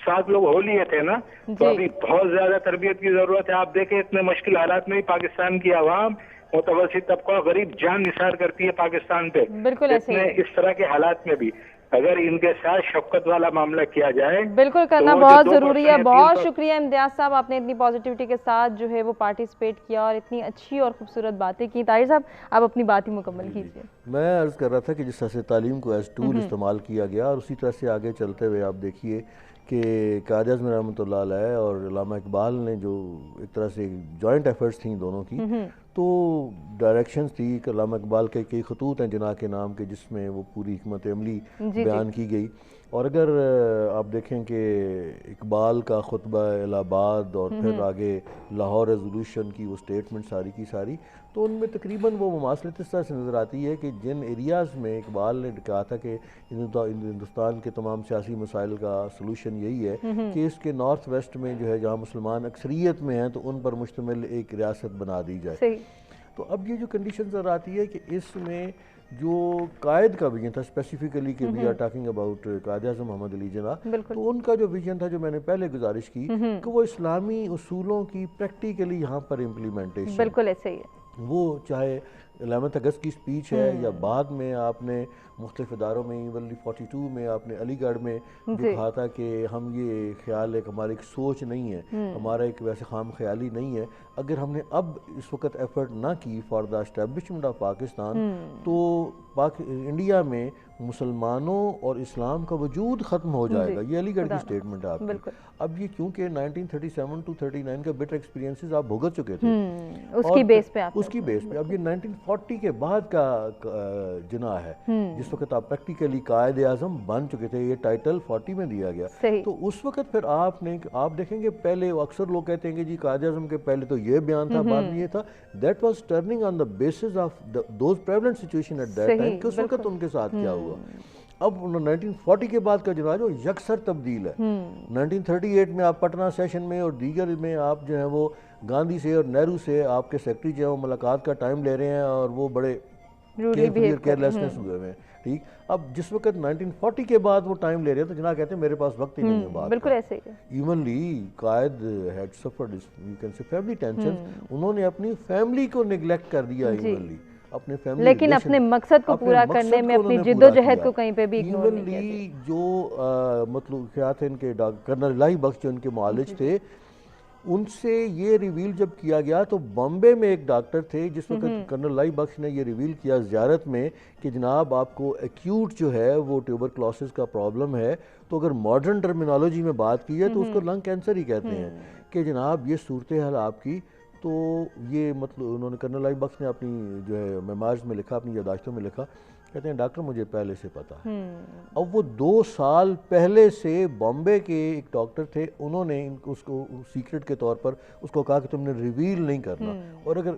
ساتھ لوگ ہو لیے تھے نا. تو ابھی بہت زیادہ تربیت کی ضرورت ہے. آپ دیکھیں اتنے مشکل حالات میں پاکستان کی عوام، متوسط طبقہ، غریب جان نثار کرتی ہے پاکستان پہ. اس طرح کے حالات میں بھی اگر ان کے ساتھ شفقت والا معاملہ کیا جائے، بالکل کرنا بہت ضروری ہے. بہت شکریہ امتیاز صاحب، آپ نے اتنی پازیٹیوٹی کے ساتھ جو ہے وہ پارٹیسپیٹ کیا اور اتنی اچھی اور خوبصورت باتیں کی. طاہر صاحب آپ اپنی بات ہی مکمل کیجیے. میں عرض کر رہا تھا کہ جس طرح سے تعلیم کو ایز ٹول استعمال کیا گیا، اور اسی طرح سے آگے چلتے ہوئے آپ دیکھیے کہ قائد اعظم رحمۃ اللہ علیہ اور علامہ اقبال نے جو ایک طرح سے جوائنٹ ایفرٹس تھیں دونوں کی، تو ڈائریکشنز تھی کہ علامہ اقبال کے کئی خطوط ہیں جناح کے نام کے جس میں وہ پوری حکمت عملی بیان کی گئی. اور اگر آپ دیکھیں کہ اقبال کا خطبہ الہ آباد اور پھر آگے لاہور ریزولوشن کی وہ سٹیٹمنٹ ساری کی ساری، تو ان میں تقریباً وہ مماثلت اس طرح سے نظر آتی ہے کہ جن ایریاز میں اقبال نے کہا تھا کہ ہندوستان کے تمام سیاسی مسائل کا سلوشن یہی ہے کہ اس کے نارتھ ویسٹ میں جو ہے جہاں مسلمان اکثریت میں ہیں تو ان پر مشتمل ایک ریاست بنا دی جائے. تو اب یہ جو کنڈیشن نظر آتی ہے کہ اس میں جو قائد کا ویژن تھا اسپیسیفکلی کہ we are talking about Quaid Azam محمد علی جناح، تو ان کا جو ویژن تھا جو میں نے پہلے گزارش کی کہ وہ اسلامی اصولوں کی پریکٹیکلی یہاں پر امپلیمنٹیشن، بالکل ایسے ہی ہے. وہ چاہے 11 اگست کی سپیچ ہے یا بعد میں آپ نے مختلف اداروں میں، ایون 42 میں آپ نے علی گڑھ میں جو کہا تھا کہ ہم یہ خیال ہے کہ ہماری ایک سوچ نہیں ہے، ہمارا ایک ویسے خام خیالی نہیں ہے. اگر ہم نے اب اس وقت ایفرٹ نہ کی for the establishment of Pakistan تو انڈیا میں مسلمانوں اور اسلام کا وجود ختم ہو جائے گا. یہ علی گڑھ کی سٹیٹمنٹ ہے آپ کی. اب یہ کیونکہ 1937 to 39 کا بٹر ایکسپیرینسز آپ بھگت چکے تھے اس کی بیس پہ اب یہ 1940 کے بعد کا جناح ہے جس وقت آپ پریکٹیکلی قائد اعظم بن چکے تھے. یہ ٹائٹل 40 میں دیا گیا. تو اس وقت پھر آپ دیکھیں گے پہلے اکثر لوگ کہتے ہیں کہ جی قائد اعظم کے پہلے تو یہ بیان تھا، بعد میں یہ تھا. That was turning on the basis of those prevalent situation at that time کہ اس وقت ان کے ساتھ کیا ہوا. اب 1940 کے بعد کا جناح جو یکسر تبدیل ہے. 1938 میں آپ پٹنہ سیشن میں اور دیگر میں آپ جو ہیں وہ گاندھی سے اور نہرو سے آپ کے سیکرٹری جو ہے وہ ملاقات کا ٹائم لے رہے ہیں اور وہ بڑے کیئرلیسنس ہوئے ہوئے ہیں. ٹھیک، اب جس وقت 1940 کے بعد وہ ٹائم لے رہے ہیں تو جناح کہتے ہیں میرے پاس وقت ہی نہیں ہے بات. بالکل ایسے ہی ہے. ایونلی قائد had suffered you can say family tension. انہوں نے اپنی فیملی کو نیگلیکٹ کر دیا ایونلی، اپنے فیملی، لیکن اپنے مقصد کو پورا کرنے میں اپنی جد و جہد کو کہیں پہ بھی اگنور نہیں کیا. ایونلی جو مطلب کیا تھے ان کے کرنل الہی بخش جو ان کے معالج تھے، ان سے یہ ریویل جب کیا گیا تو بامبے میں ایک ڈاکٹر تھے جس وقت کرنل الہی بخش نے یہ ریویل کیا زیارت میں کہ جناب آپ کو ایکیوٹ جو ہے وہ ٹیوبرکلوسس کا پرابلم ہے. تو اگر ماڈرن ٹرمینالوجی میں بات کی ہے تو اس کو لنگ کینسر ہی کہتے ہیں کہ جناب یہ صورتحال آپ کی. تو یہ مطلب انہوں نے کرنل الہی بخش نے اپنی جو ہے میمارز میں لکھا، اپنی یادداشتوں میں لکھا، کہتے ہیں ڈاکٹر مجھے پہلے سے پتا ہے. اب وہ 2 سال پہلے سے بامبے کے ایک ڈاکٹر تھے، انہوں نے اس کو سیکرٹ کے طور پر اس کو کہا کہ تم نے ریویل نہیں کرنا. اور اگر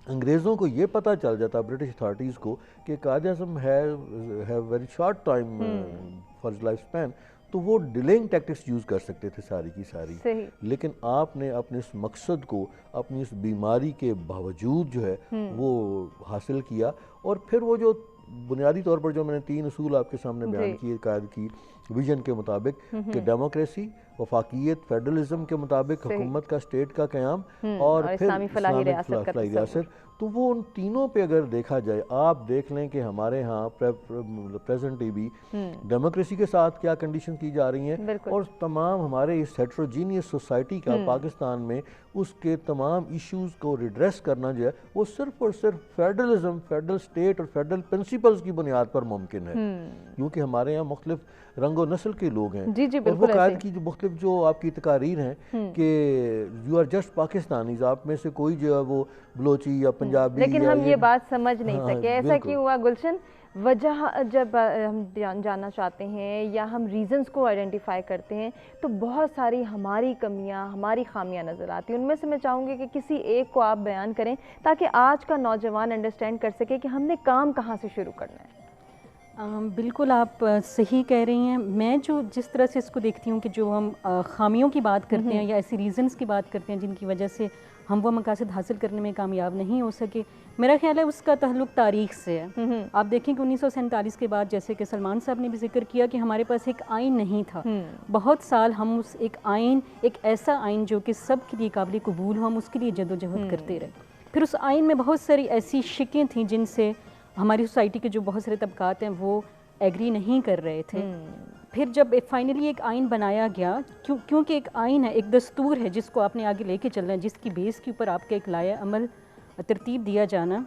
انگریزوں کو یہ پتہ چل جاتا برٹش اتھارٹیز کو کہ Quaid Azam have very short time for his life span, تو وہ ڈیلنگ ٹیکٹکس یوز کر سکتے تھے ساری کی ساری، لیکن آپ نے اپنے اس مقصد کو اپنی اس بیماری کے باوجود جو ہے وہ حاصل کیا. اور پھر وہ جو بنیادی طور پر جو میں نے 3 اصول آپ کے سامنے بیان کیے قائد کی ویژن کے مطابق کہ ڈیموکریسی، وفاقیت، فیڈرلزم کے مطابق حکومت کا، اسٹیٹ کا قیام، اور پھر اسلامی فلاحی ریاست، تو وہ ان تینوں پہ اگر دیکھا جائے، آپ دیکھ لیں کہ ہمارے ہاں پریزنٹلی بھی ڈیموکریسی کے ساتھ کیا کنڈیشن کی جا رہی ہیں، اور تمام ہمارے اس ہیٹروجینیس سوسائٹی کا پاکستان میں اس کے تمام ایشوز کو ریڈریس کرنا جو ہے وہ صرف اور صرف فیڈرلزم، فیڈرل اسٹیٹ اور فیڈرل پرنسپلز کی بنیاد پر ممکن ہے، کیونکہ ہمارے یہاں مختلف رنگ و نسل کے لوگ ہیں. اور وہ قائد کی جو مختلف جو آپ کی تقاریر ہیں کہ یو آر جسٹ پاکستانیز، آپ میں سے کوئی جو ہے وہ بلوچی یا پنجابی، لیکن ہم یہ بات سمجھ نہیں سکے. ایسا کیوں ہوا گلشن؟ وجہ جب ہم جاننا چاہتے ہیں یا ہم ریزنز کو آئیڈینٹیفائی کرتے ہیں تو بہت ساری ہماری کمیاں، ہماری خامیاں نظر آتی ہیں. ان میں سے میں چاہوں گی کہ کسی ایک کو آپ بیان کریں تاکہ آج کا نوجوان انڈرسٹینڈ کر سکے کہ ہم نے کام کہاں سے شروع کرنا ہے. بالکل آپ صحیح کہہ رہی ہیں. میں جس طرح سے اس کو دیکھتی ہوں کہ جو ہم خامیوں کی بات کرتے ہیں یا ایسی ریزنز کی بات کرتے ہیں جن کی وجہ سے ہم وہ مقاصد حاصل کرنے میں کامیاب نہیں ہو سکے، میرا خیال ہے اس کا تعلق تاریخ سے ہے. آپ دیکھیں کہ 1947 کے بعد، جیسے کہ سلمان صاحب نے بھی ذکر کیا، کہ ہمارے پاس ایک آئین نہیں تھا. بہت سال ہم اس ایک ایسا آئین جو کہ سب کے لیے قابل قبول ہو، ہم اس کے لیے جدوجہد کرتے رہے. پھر اس آئین میں بہت ساری ایسی شکیں تھیں جن سے ہماری سوسائٹی کے جو بہت سارے طبقات ہیں وہ ایگری نہیں کر رہے تھے. پھر جب فائنلی ایک آئین بنایا گیا، کیونکہ ایک آئین ہے، ایک دستور ہے جس کو آپ نے آگے لے کے چلنا ہے، جس کی بیس کے اوپر آپ کا ایک لائحہ عمل ترتیب دیا جانا،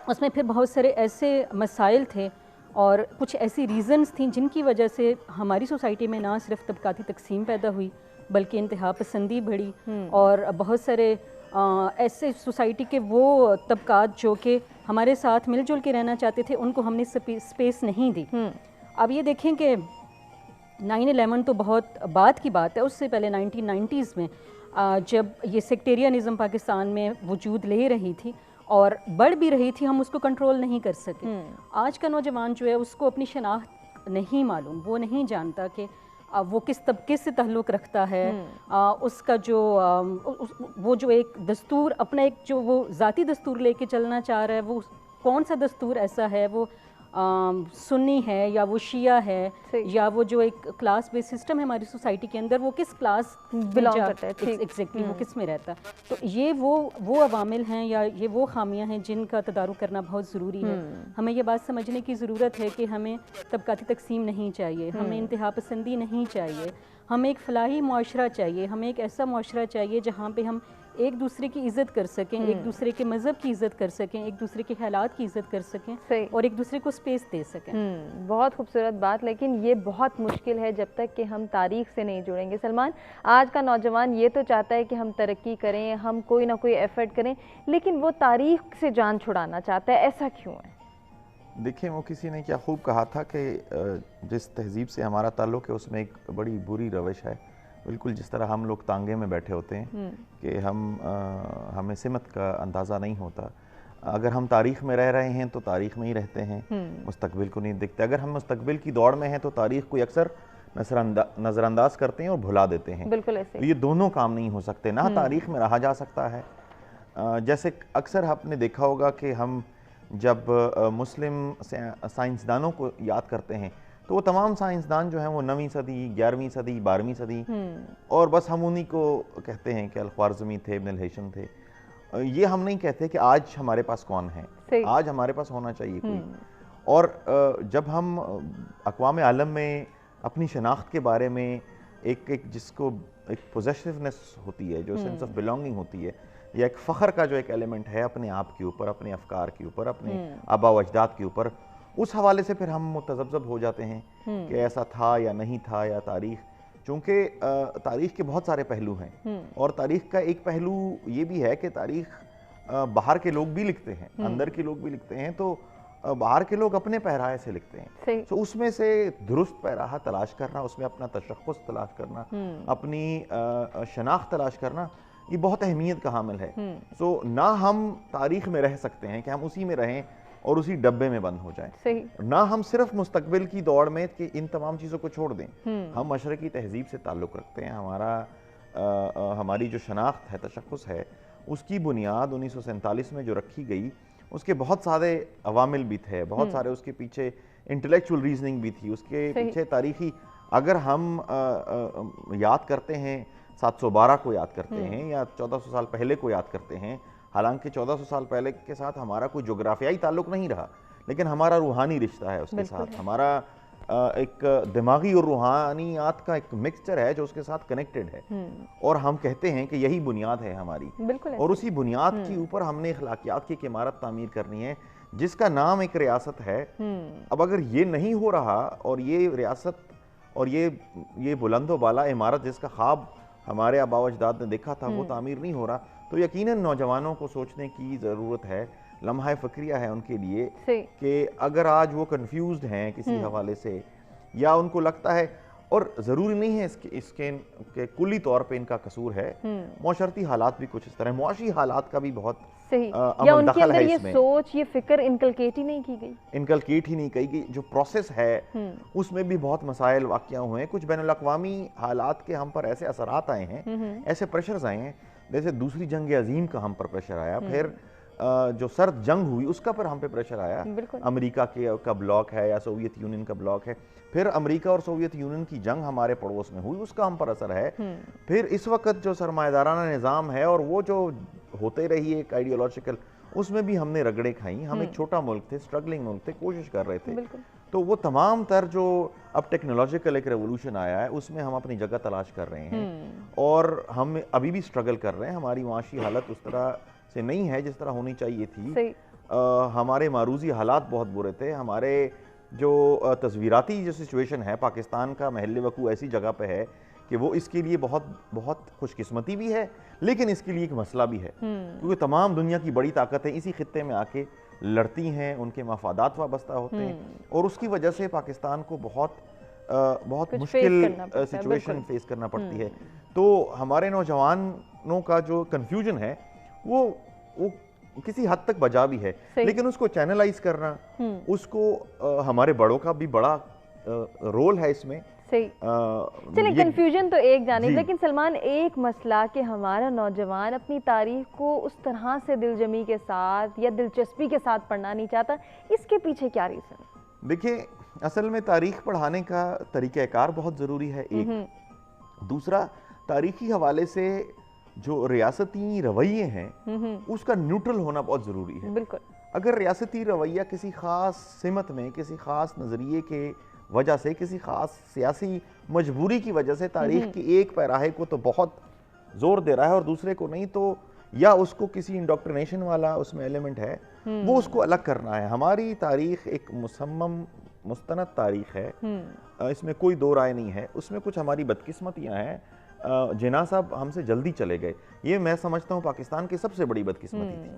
اس میں پھر بہت سارے ایسے مسائل تھے اور کچھ ایسی ریزنز تھیں جن کی وجہ سے ہماری سوسائٹی میں نہ صرف طبقاتی تقسیم پیدا ہوئی بلکہ انتہا پسندی بڑھی، اور بہت سارے ایسے سوسائٹی کے وہ طبقات جو کہ ہمارے ساتھ مل جل کے رہنا چاہتے تھے ان کو ہم نے سپیس نہیں دی. اب یہ دیکھیں کہ 9/11 تو بہت بعد کی بات ہے، اس سے پہلے 1990s میں جب یہ سیکٹیرینزم پاکستان میں وجود لے رہی تھی اور بڑھ بھی رہی تھی، ہم اس کو کنٹرول نہیں کر سکے. آج کا نوجوان جو ہے اس کو اپنی شناخت نہیں معلوم، وہ نہیں جانتا کہ وہ کس طبقے سے تعلق رکھتا ہے، اس کا وہ جو ایک دستور، اپنا ایک جو وہ ذاتی دستور لے کے چلنا چاہ رہا ہے، وہ کون سا دستور ایسا ہے، وہ سنی ہے یا وہ شیعہ ہے، یا وہ جو ایک کلاس بیس سسٹم ہے ہماری سوسائٹی کے اندر، وہ کس کلاس بلانگ کرتا ہے، ایگزیکٹلی وہ کس میں رہتا ہے. تو یہ وہ عوامل ہیں یا یہ وہ خامیاں ہیں جن کا تدارک کرنا بہت ضروری ہے. ہمیں یہ بات سمجھنے کی ضرورت ہے کہ ہمیں طبقاتی تقسیم نہیں چاہیے، ہمیں انتہا پسندی نہیں چاہیے، ہمیں ایک فلاحی معاشرہ چاہیے، ہمیں ایک ایسا معاشرہ چاہیے جہاں پہ ہم ایک دوسرے کی عزت کر سکیں، ایک دوسرے کے مذہب کی عزت کر سکیں، ایک دوسرے کے خیالات کی عزت کر سکیں اور ایک دوسرے کو سپیس دے سکیں. بہت خوبصورت بات، لیکن یہ بہت مشکل ہے جب تک کہ ہم تاریخ سے نہیں جڑیں گے. سلمان، آج کا نوجوان یہ تو چاہتا ہے کہ ہم ترقی کریں، ہم کوئی نہ کوئی ایفرٹ کریں، لیکن وہ تاریخ سے جان چھڑانا چاہتا ہے. ایسا کیوں ہے؟ دیکھیں، وہ کسی نے کیا خوب کہا تھا کہ جس تہذیب سے ہمارا تعلق ہے اس میں ایک بڑی بری روش ہے. بالکل جس طرح ہم لوگ تانگے میں بیٹھے ہوتے ہیں کہ ہمیں سمت کا اندازہ نہیں ہوتا. اگر ہم تاریخ میں رہ رہے ہیں تو تاریخ میں ہی رہتے ہیں، مستقبل کو نہیں دیکھتے. اگر ہم مستقبل کی دوڑ میں ہیں تو تاریخ کو اکثر نظر انداز کرتے ہیں اور بھلا دیتے ہیں. بالکل ایسے یہ دونوں کام نہیں ہو سکتے. نہ تاریخ میں رہا جا سکتا ہے. جیسے اکثر آپ نے دیکھا ہوگا کہ ہم جب مسلم سائنسدانوں کو یاد کرتے ہیں تو وہ تمام سائنسدان جو ہیں وہ 9ویں صدی، 11ویں صدی، 12ویں صدی، اور بس ہم انہی کو کہتے ہیں کہ الخوارزمی تھے، ابن الہیثم تھے. یہ ہم نہیں کہتے کہ آج ہمارے پاس کون ہے، آج ہمارے پاس ہونا چاہیے کوئی. اور جب ہم اقوام عالم میں اپنی شناخت کے بارے میں ایک جس کو ایک پوزیشنس ہوتی ہے، جو سینس آف بلانگنگ ہوتی ہے، یا ایک فخر کا جو ایک ایلیمنٹ ہے اپنے آپ کے اوپر، اپنے افکار کے اوپر، اپنے آبا و اجداد کے اوپر، اس حوالے سے پھر ہم متذبذب ہو جاتے ہیں کہ ایسا تھا یا نہیں تھا. یا تاریخ، چونکہ تاریخ کے بہت سارے پہلو ہیں، اور تاریخ کا ایک پہلو یہ بھی ہے کہ تاریخ باہر کے لوگ بھی لکھتے ہیں، اندر کے لوگ بھی لکھتے ہیں. تو باہر کے لوگ اپنے پیراہے سے لکھتے ہیں، تو اس میں سے درست پیراہا تلاش کرنا، اس میں اپنا تشخص تلاش کرنا، اپنی شناخت تلاش کرنا، یہ بہت اہمیت کا حامل ہے. نہ ہم تاریخ میں رہ سکتے ہیں کہ ہم اسی میں رہیں اور اسی ڈبے میں بند ہو جائیں. نہ ہم صرف مستقبل کی دوڑ میں کہ ان تمام چیزوں کو چھوڑ دیں. ہم مشرقی تہذیب سے تعلق رکھتے ہیں. ہماری جو شناخت ہے, تشخص ہے, اس کی بنیاد 1947 میں جو رکھی گئی, اس کے بہت سارے عوامل بھی تھے, بہت سارے اس کے پیچھے انٹلیکچول ریزننگ بھی تھی, اس کے پیچھے تاریخی. اگر ہم یاد کرتے ہیں 712 کو یاد کرتے ہیں یا 1400 سال پہلے کو یاد کرتے ہیں, حالانکہ 1400 سال پہلے کے ساتھ ہمارا کوئی جغرافیائی تعلق نہیں رہا, لیکن ہمارا روحانی رشتہ ہے اس کے ساتھ. ہمارا ایک دماغی اور روحانیات کا ایک مکسچر ہے جو اس کے ساتھ کنیکٹڈ ہے, اور ہم کہتے ہیں کہ یہی بنیاد ہے ہماری, اور اسی بنیاد کے اوپر ہم نے اخلاقیات کی ایک عمارت تعمیر کرنی ہے جس کا نام ایک ریاست ہے. اب اگر یہ نہیں ہو رہا, اور یہ ریاست اور یہ بلند و بالا عمارت جس کا خواب ہمارے آباء و اجداد نے دیکھا تھا وہ تعمیر نہیں ہو رہا, تو یقیناً نوجوانوں کو سوچنے کی ضرورت ہے. لمحہ فکریہ ہے ان کے لیے کہ اگر آج وہ کنفیوزڈ ہیں کسی حوالے سے, یا ان کو لگتا ہے, اور ضروری نہیں ہے اس کے کلی طور پہ ان کا قصور ہے, معاشرتی حالات بھی کچھ اس طرح, معاشی حالات کا بھی بہت یا ان کے اندر یہ سوچ, یہ فکر انکلکیٹ ہی نہیں کی گئی. جو پروسیس ہے اس میں بھی بہت مسائل واقع ہوئے ہیں. کچھ بین الاقوامی حالات کے ہم پر ایسے اثرات آئے ہیں, ایسے پریشرز آئے ہیں, جیسے دوسری جنگ عظیم کا ہم پر پریشر آیا, پھر جو سرد جنگ ہوئی اس کا پر ہم پہ پریشر آیا, امریکہ کا بلاک ہے یا سوویت یونین کا بلاک ہے, پھر امریکہ اور سوویت یونین کی جنگ ہمارے پڑوس میں ہوئی, اس کا ہم پر اثر ہے. پھر اس وقت جو سرمایہ دارانہ نظام ہے اور وہ جو ہوتے رہی ایک آئیڈیولوجیکل, اس میں بھی ہم نے رگڑے کھائیں. ہم ایک چھوٹا ملک تھے, اسٹرگلنگ ملک تھے, کوشش کر رہے تھے. تو وہ تمام تر جو اب ٹیکنالوجیکل ایک ریولوشن آیا ہے اس میں ہم اپنی جگہ تلاش کر رہے ہیں, اور ہم ابھی بھی اسٹرگل کر رہے ہیں. ہماری معاشی حالت اس طرح سے نہیں ہے جس طرح ہونی چاہیے تھی. ہمارے معروضی حالات بہت برے تھے. ہمارے جو تصویراتی جو سچویشن ہے, پاکستان کا محل وقوع ایسی جگہ پہ ہے کہ وہ اس کے لیے بہت بہت خوش قسمتی بھی ہے, لیکن اس کے لیے ایک مسئلہ بھی ہے, کیونکہ تمام دنیا کی بڑی طاقتیں اسی خطے میں آ کے لڑتی ہیں, ان کے مفادات وابستہ ہوتے ہیں, اور اس کی وجہ سے پاکستان کو بہت مشکل سچویشن فیس کرنا پڑتی ہے. تو ہمارے نوجوانوں کا جو کنفیوژن ہے وہ کسی حد تک بجا بھی ہے, لیکن اس کو چینلائز کرنا, اس کو ہمارے بڑوں کا بھی بڑا رول ہے اس میں. چلیں کنفیوژن تو ایک جانب, لیکن سلمان ایک مسئلہ کہ ہمارا نوجوان اپنی تاریخ کو اس طرح سے دل جمی کے ساتھ یا دلچسپی کے ساتھ پڑھنا نہیں چاہتا, اس کے پیچھے کیا ریزن ہے؟ دیکھیں, اصل میں تاریخ پڑھانے کا طریقہ کار بہت ضروری ہے ایک. دوسرا, تاریخی حوالے سے جو ریاستی رویے ہیں اس کا نیوٹرل ہونا بہت ضروری ہے. بالکل. اگر ریاستی رویہ کسی خاص سمت میں, کسی خاص نظریے کے وجہ سے, کسی خاص سیاسی مجبوری کی وجہ سے تاریخ کی ایک پیراہے کو تو بہت زور دے رہا ہے اور دوسرے کو نہیں, تو یا اس کو کسی انڈوکٹرینیشن والا اس میں ایلیمنٹ ہے, وہ اس کو الگ کرنا ہے. ہماری تاریخ ایک مصمم مستند تاریخ ہے, اس میں کوئی دو رائے نہیں ہے. اس میں کچھ ہماری بدقسمتیاں ہیں. جناح صاحب ہم سے جلدی چلے گئے, یہ میں سمجھتا ہوں پاکستان کی سب سے بڑی بدقسمتی تھی.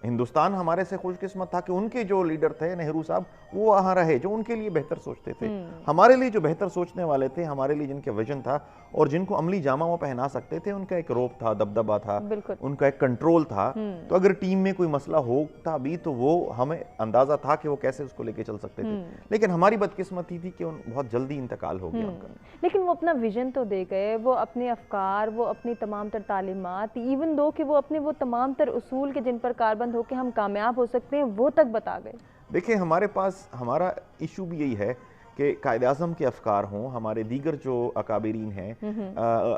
ہندوستان ہمارے سے خوش قسمت تھا کہ ان کے جو لیڈر تھے نہرو صاحب, وہ وہاں رہے, جو ان کے لیے بہتر سوچتے تھے. ہمارے لیے جو بہتر سوچنے والے تھے, ہمارے لیے جن کے ویژن تھا اور جن کو عملی جامہ وہ پہنا سکتے تھے, ان کا ایک روپ تھا, دبدبہ تھا, ان کا ایک کنٹرول تھا. تو اگر ٹیم میں کوئی مسئلہ ہوتا بھی تو وہ ہمیں اندازہ تھا کہ وہ کیسے اس کو لے کے چل سکتے تھے. لیکن ہماری بدقسمتی تھی کہ بہت جلدی انتقال ہو گیا ان کا. لیکن وہ اپنا ویژن تو دے گئے, وہ اپنے افکار, وہ اپنی تمام تر تعلیمات, ایون دو کہ وہ اپنے وہ تمام تر اصول کے جن پر کاربند ہو کے ہم کامیاب ہو سکتے ہیں, وہ تک بتا گئے. دیکھیں, ہمارے پاس ہمارا ایشو بھی یہی ہے کہ قائد اعظم کے افکار ہوں, ہمارے دیگر جو اکابرین ہیں,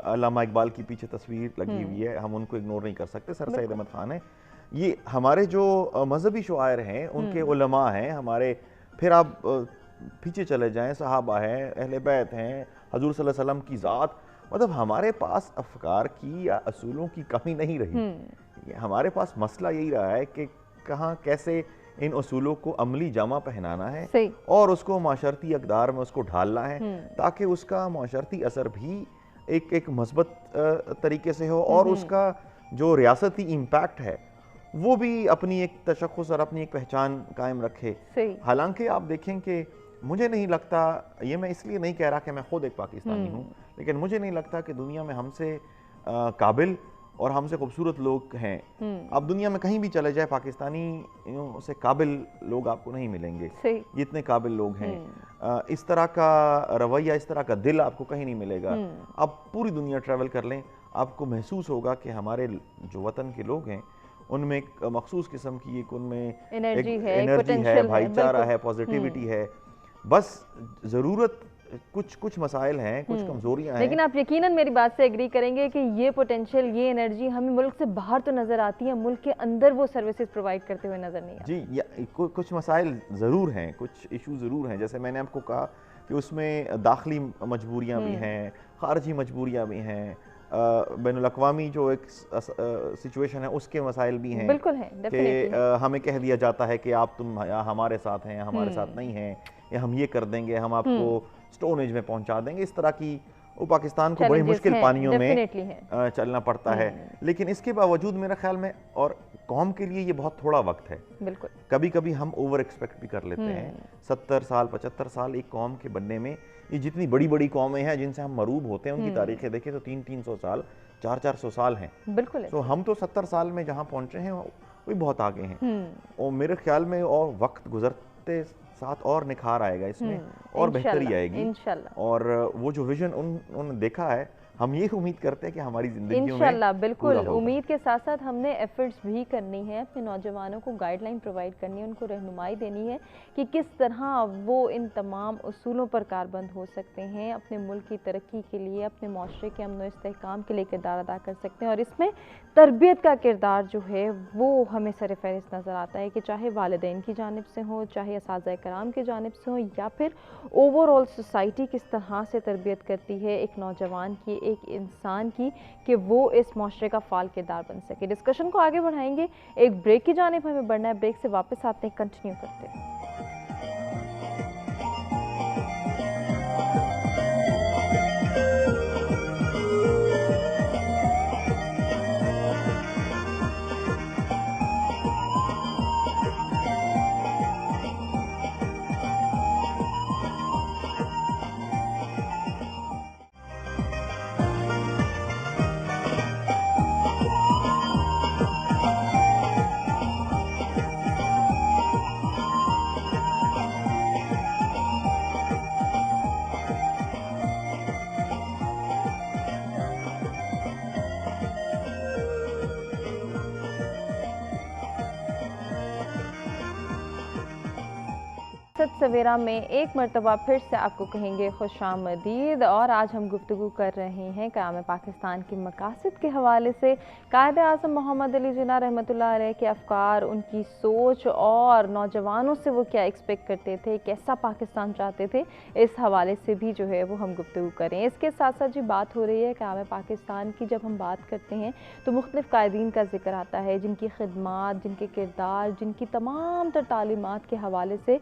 علامہ اقبال کی پیچھے تصویر لگی ہوئی ہے, ہم ان کو اگنور نہیں کر سکتے, سر سید احمد خان ہے, یہ ہمارے جو مذہبی شعائر ہیں, ان کے علماء ہیں ہمارے, پھر آپ پیچھے چلے جائیں, صحابہ ہیں, اہل بیت ہیں, حضور صلی اللہ علیہ وسلم کی ذات, مطلب ہمارے پاس افکار کی یا اصولوں کی کمی نہیں رہی. ہمارے پاس مسئلہ یہی رہا ہے کہ کہاں کیسے ان اصولوں کو عملی جامہ پہنانا ہے اور اس کو معاشرتی اقدار میں اس کو ڈھالنا ہے, تاکہ اس کا معاشرتی اثر بھی ایک مثبت طریقے سے ہو, اور اس کا جو ریاستی امپیکٹ ہے وہ بھی اپنی ایک تشخص اور اپنی ایک پہچان قائم رکھے. حالانکہ آپ دیکھیں کہ مجھے نہیں لگتا, یہ میں اس لیے نہیں کہہ رہا کہ میں خود ایک پاکستانی ہوں, لیکن مجھے نہیں لگتا کہ دنیا میں ہم سے قابل اور ہم سے خوبصورت لوگ ہیں. اب دنیا میں کہیں بھی چلے جائے پاکستانی سے قابل لوگ آپ کو نہیں ملیں گے, یہ اتنے قابل لوگ ہیں. اس طرح کا رویہ, اس طرح کا دل آپ کو کہیں نہیں ملے گا. آپ پوری دنیا ٹریول کر لیں, آپ کو محسوس ہوگا کہ ہمارے جو وطن کے لوگ ہیں ان میں ایک مخصوص قسم کی ایک ان میں انرجی ہے, بھائی چارہ ہے, پازیٹیوٹی ہے. بس ضرورت کچھ مسائل ہیں, کچھ کمزوریاں ہیں, لیکن آپ یقیناً میری بات سے ایگری کریں گے کہ یہ پوٹینشیل, یہ انرجی ہمیں ملک سے باہر تو نظر آتی ہے, ملک کے اندر وہ سروسز پرووائڈ کرتے ہوئے نظر نہیں آتی. جی, کچھ مسائل ضرور ہیں, کچھ ایشو ضرور ہیں. جیسے میں نے آپ کو کہا کہ اس میں داخلی مجبوریاں بھی ہیں, خارجی مجبوریاں بھی ہیں, بین الاقوامی جو ایک سچویشن ہے اس کے مسائل بھی ہیں. بالکل ہیں, کہ ہمیں کہہ دیا جاتا ہے کہ آپ تم ہمارے ساتھ ہیں, ہمارے ساتھ نہیں ہیں, یا ہم یہ کر دیں گے, ہم آپ کو سٹون ایج میں پہنچا دیں گے. اس طرح کی وہ پاکستان کو بڑی مشکل پانیوں میں چلنا پڑتا ہے. لیکن اس کے باوجود میرا خیال میں, اور قوم کے لیے یہ بہت تھوڑا وقت ہے. بالکل کبھی کبھی ہم اوور ایکسپیکٹ بھی کر لیتے ہیں. 70 سال 75 سال ایک قوم کے بننے میں, یہ جتنی بڑی بڑی قومیں ہیں جن سے ہم مروب ہوتے ہیں ان کی تاریخیں دیکھیں تو 300 سال 400 سال ہیں. بالکل. تو ہم تو 70 سال میں جہاں پہنچے ہیں وہ بہت آگے ہیں. اور میرے خیال میں اور وقت گزرتے ساتھ اور نکھار آئے گا اس میں, اور بہتری آئے گی انشاءاللہ. اور وہ جو ویژن انہوں نے دیکھا ہے, ہم یہ امید کرتے ہیں کہ ہماری زندگیوں میں انشاءاللہ. بالکل, امید کے ساتھ ساتھ ہم نے ایفرٹس بھی کرنی ہے, اپنے نوجوانوں کو گائیڈ لائن پرووائڈ کرنی ہے, ان کو رہنمائی دینی ہے کہ کس طرح وہ ان تمام اصولوں پر کاربند ہو سکتے ہیں, اپنے ملک کی ترقی کے لیے, اپنے معاشرے کے امن و استحکام کے لیے کردار ادا کر سکتے ہیں. اور اس میں تربیت کا کردار جو ہے وہ ہمیں سر فہرست نظر آتا ہے, کہ چاہے والدین کی جانب سے ہو, چاہے اساتذہ کرام کی جانب سے ہو, یا پھر اوور آل سوسائٹی کس طرح سے تربیت کرتی ہے ایک نوجوان کی, ایک انسان کی, کہ وہ اس معاشرے کا فعال کردار بن سکے. ڈسکشن کو آگے بڑھائیں گے, ایک بریک کی جانب ہمیں بڑھنا ہے, بریک سے واپس آتے ہیں, کنٹینیو کرتے ہیں. سویرا میں ایک مرتبہ پھر سے آپ کو کہیں گے خوش آمدید. اور آج ہم گفتگو کر رہے ہیں قیام پاکستان کے مقاصد کے حوالے سے. قائد اعظم محمد علی جناح رحمۃ اللہ علیہ کے افکار, ان کی سوچ, اور نوجوانوں سے وہ کیا ایکسپیکٹ کرتے تھے, کیسا پاکستان چاہتے تھے, اس حوالے سے بھی جو ہے وہ ہم گفتگو کریں. اس کے ساتھ ساتھ جی بات ہو رہی ہے قیام پاکستان کی. جب ہم بات کرتے ہیں تو مختلف قائدین کا ذکر آتا ہے, جن کی خدمات, جن کے کردار, جن کی تمام تر تعلیمات کے حوالے سے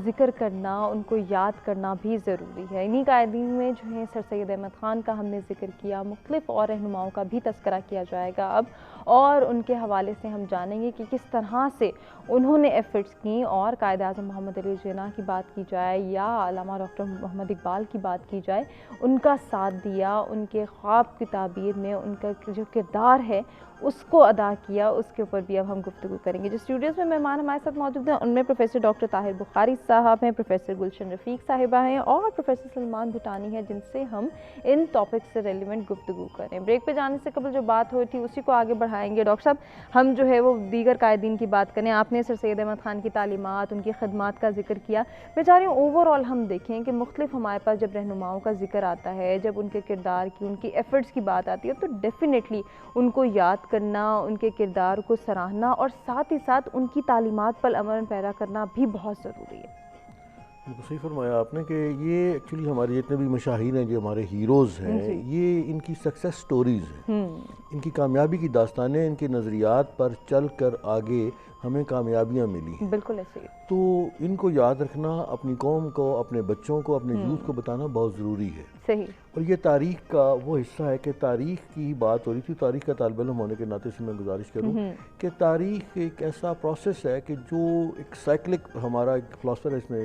ذکر کرنا, ان کو یاد کرنا بھی ضروری ہے. انہی قائدین میں جو ہے سر سید احمد خان کا ہم نے ذکر کیا, مختلف اور رہنماؤں کا بھی تذکرہ کیا جائے گا اب, اور ان کے حوالے سے ہم جانیں گے کہ کس طرح سے انہوں نے ایفرٹس کی. اور قائد اعظم محمد علی جناح کی بات کی جائے یا علامہ ڈاکٹر محمد اقبال کی بات کی جائے, ان کا ساتھ دیا, ان کے خواب کی تعبیر میں ان کا جو کردار ہے اس کو ادا کیا, اس کے اوپر بھی اب ہم گفتگو کریں گے. جو اسٹوڈیوز میں مہمان ہمارے ساتھ موجود ہیں ان میں پروفیسر ڈاکٹر طاہر بخاری صاحب ہیں, پروفیسر گلشن رفیق صاحبہ ہیں, اور پروفیسر سلمان بھوٹانی ہیں, جن سے ہم ان ٹاپک سے ریلیونٹ گفتگو کریں. بریک پہ جانے سے قبل جو بات ہوئی تھی اسی کو آگے بڑھائیں گے. ڈاکٹر صاحب, ہم جو ہے وہ دیگر قائدین کی بات کریں. آپ نے سر سید احمد خان کی تعلیمات, ان کی خدمات کا ذکر کیا. میں چاہ رہی ہوں اوور آل ہم دیکھیں کہ مختلف ہمارے پاس جب رہنماؤں کا ذکر آتا ہے, جب ان کے کردار کی, ان کی ایفرٹس کی بات آتی ہے, تو ڈیفینیٹلی ان کو یاد کرنا, ان کے کردار کو سراہنا, اور ساتھ ہی ساتھ ان کی تعلیمات پر عمل پیرا کرنا بھی بہت ضروری ہے. صحیح فرمایا آپ نے کہ یہ ایکچولی ہمارے جتنے بھی مشاہیر ہیں, جو ہمارے ہیروز ہیں, یہ ان کی سکسیس سٹوریز ہیں, ان کی کامیابی کی داستانیں, ان کے نظریات پر چل کر آگے ہمیں کامیابیاں ملی. بالکل ایسے ہی. تو ان کو یاد رکھنا، اپنی قوم کو، اپنے بچوں کو، اپنے یوتھ کو بتانا بہت ضروری ہے. صحیح. اور یہ تاریخ کا وہ حصہ ہے کہ تاریخ کی بات ہو رہی تھی. تاریخ کا طالب علم ہونے کے ناطے سے میں گزارش کروں کہ تاریخ ایک ایسا پروسیس ہے کہ جو ایک سائیکلک، ہمارا ایک فلاسفر ہے اس میں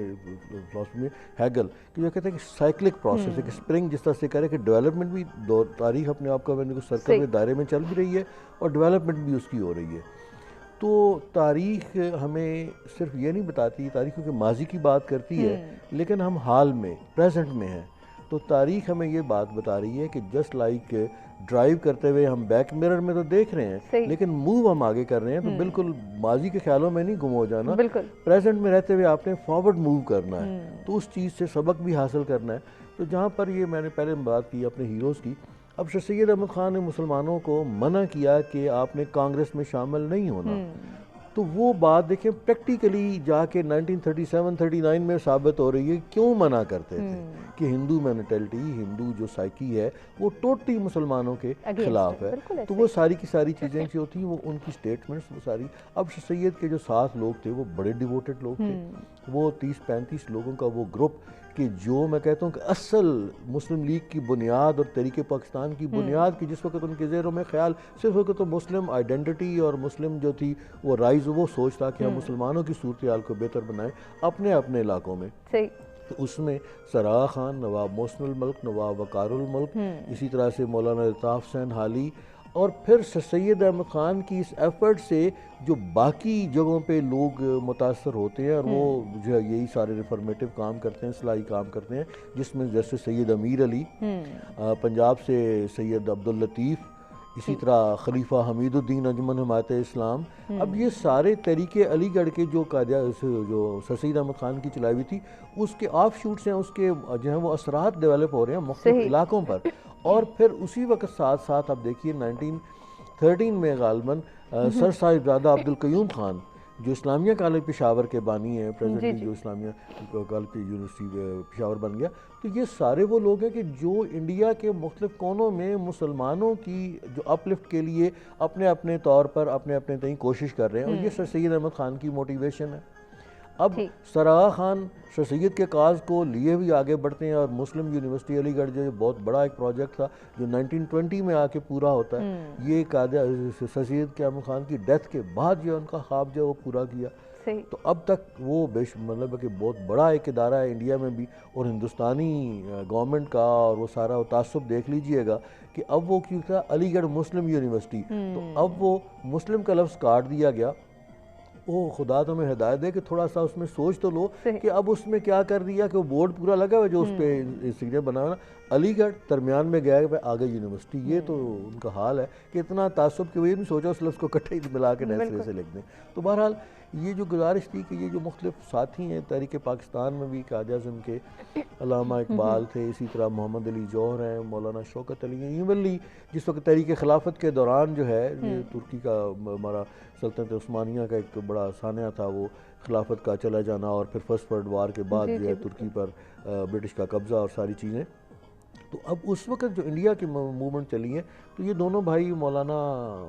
فلاسفی میں ہیگل، کہ جو کہتے ہیں کہ سائیکلک پروسیس، ایک اسپرنگ جس طرح سے کہہ رہے کہ ڈیولپمنٹ بھی تاریخ اپنے آپ کا سرکل میں دائرے میں چل بھی رہی ہے اور ڈیولپمنٹ بھی اس کی ہو رہی ہے. تو تاریخ ہمیں صرف یہ نہیں بتاتی، تاریخ کے ماضی کی بات کرتی ہے، لیکن ہم حال میں، پریزنٹ میں ہیں. تو تاریخ ہمیں یہ بات بتا رہی ہے کہ جسٹ لائک ڈرائیو کرتے ہوئے ہم بیک مرر میں تو دیکھ رہے ہیں، لیکن موو ہم آگے کر رہے ہیں. تو بالکل ماضی کے خیالوں میں نہیں گم ہو جانا، پریزنٹ میں رہتے ہوئے آپ نے فارورڈ موو کرنا ہے. تو اس چیز سے سبق بھی حاصل کرنا ہے. تو جہاں پر یہ میں نے پہلے بات کی اپنے ہیروز کی، اب شاہ سید احمد خان نے مسلمانوں کو منع کیا کہ آپ نے کانگریس میں شامل نہیں ہونا. تو وہ بات دیکھیں پریکٹیکلی جا کے 1937-39 میں ثابت ہو رہی ہے کیوں منع کرتے تھے کہ ہندو مینٹلٹی، ہندو جو سائیکی ہے وہ ٹوٹلی مسلمانوں کے خلاف ہے. تو وہ ساری کی ساری چیزیں جو ہوتی ہیں وہ ان کی سٹیٹمنٹس وہ ساری. اب شاہ سید کے جو 7 لوگ تھے وہ بڑے ڈیووٹڈ لوگ تھے. وہ 30-35 لوگوں کا وہ گروپ کہ جو میں کہتا ہوں کہ اصل مسلم لیگ کی بنیاد اور تحریک پاکستان کی بنیاد کی جس وقت ان کے ذہنوں میں خیال صرف وقت تو مسلم آئیڈینٹی اور مسلم جو تھی وہ رائز، وہ سوچ تھا کہ ہم مسلمانوں کی صورتحال کو بہتر بنائیں اپنے اپنے علاقوں میں. تو اس میں سراغ خان، نواب محسن الملک، نواب وقار الملک، اسی طرح سے مولانا الطاف حسین حالی، اور پھر سید احمد خان کی اس ایفرٹ سے جو باقی جگہوں پہ لوگ متاثر ہوتے ہیں اور وہ جو ہے یہی سارے ریفارمیٹو کام کرتے ہیں، اصلاحی کام کرتے ہیں، جس میں جیسے سید امیر علی، پنجاب سے سید عبداللطیف، اسی طرح خلیفہ حمید الدین انجمن حمایت اسلام. اب یہ سارے تحریک علی گڑھ کے جو سید احمد خان کی چلائی ہوئی تھی اس کے آف شوٹس ہیں، اس کے جو ہیں وہ اثرات ڈیولپ ہو رہے ہیں مختلف علاقوں پر. اور پھر اسی وقت ساتھ ساتھ آپ دیکھیے 1913 میں غالباً سر صاحب زادہ عبدالقیوم خان جو اسلامیہ کالج پشاور کے بانی ہیں، پریزنٹلی جو اسلامیہ کالج یونیورسٹی پشاور بن گیا. تو یہ سارے وہ لوگ ہیں کہ جو انڈیا کے مختلف کونوں میں مسلمانوں کی جو اپ لفٹ کے لیے اپنے اپنے طور پر اپنے اپنے تئیں کوشش کر رہے ہیں، اور یہ سر سید احمد خان کی موٹیویشن ہے. اب سراغ خان شاہ سید کے کاز کو لیے ہوئے آگے بڑھتے ہیں، اور مسلم یونیورسٹی علی گڑھ جو بہت بڑا ایک پروجیکٹ تھا جو 1920 میں آ کے پورا ہوتا ہے، یہ شاہ سید احمد خان کی ڈیتھ کے بعد جو ان کا خواب جو وہ پورا کیا. تو اب تک وہ مطلب کہ بہت بڑا ایک ادارہ ہے انڈیا میں بھی، اور ہندوستانی گورنمنٹ کا اور وہ سارا تعصب دیکھ لیجئے گا کہ اب وہ کیوں تھا علی گڑھ مسلم یونیورسٹی. تو اب وہ مسلم کا لفظ کاٹ دیا گیا. وہ خدا تمہیں ہدایت دے کہ تھوڑا سا اس میں سوچ تو لو کہ اب اس میں کیا کر دیا کہ وہ بورڈ پورا لگا ہوا جو اس پہ سگنل بنا ہوا علی گڑھ درمیان میں گیا کہ آگے یونیورسٹی. یہ تو ان کا حال ہے کہ اتنا تعصب کہ وہ یہ نہیں سوچا اس لفظ کو کٹھے ملا کے نئے سرے سے لکھ دیں. تو بہرحال یہ جو گزارش تھی کہ یہ جو مختلف ساتھی ہیں تحریک پاکستان میں بھی، قائد اعظم کے علامہ اقبال تھے، اسی طرح محمد علی جوہر ہیں، مولانا شوکت علی ہیں، ایونلی جس وقت تحریک خلافت کے دوران جو ہے ترکی کا ہمارا سلطنت عثمانیہ کا ایک بڑا سانحہ تھا وہ خلافت کا چلا جانا، اور پھر فرسٹ ورلڈ وار کے بعد جو ہے ترکی پر برٹش کا قبضہ اور ساری چیزیں. تو اب اس وقت جو انڈیا کی موومنٹ چلی ہے تو یہ دونوں بھائی مولانا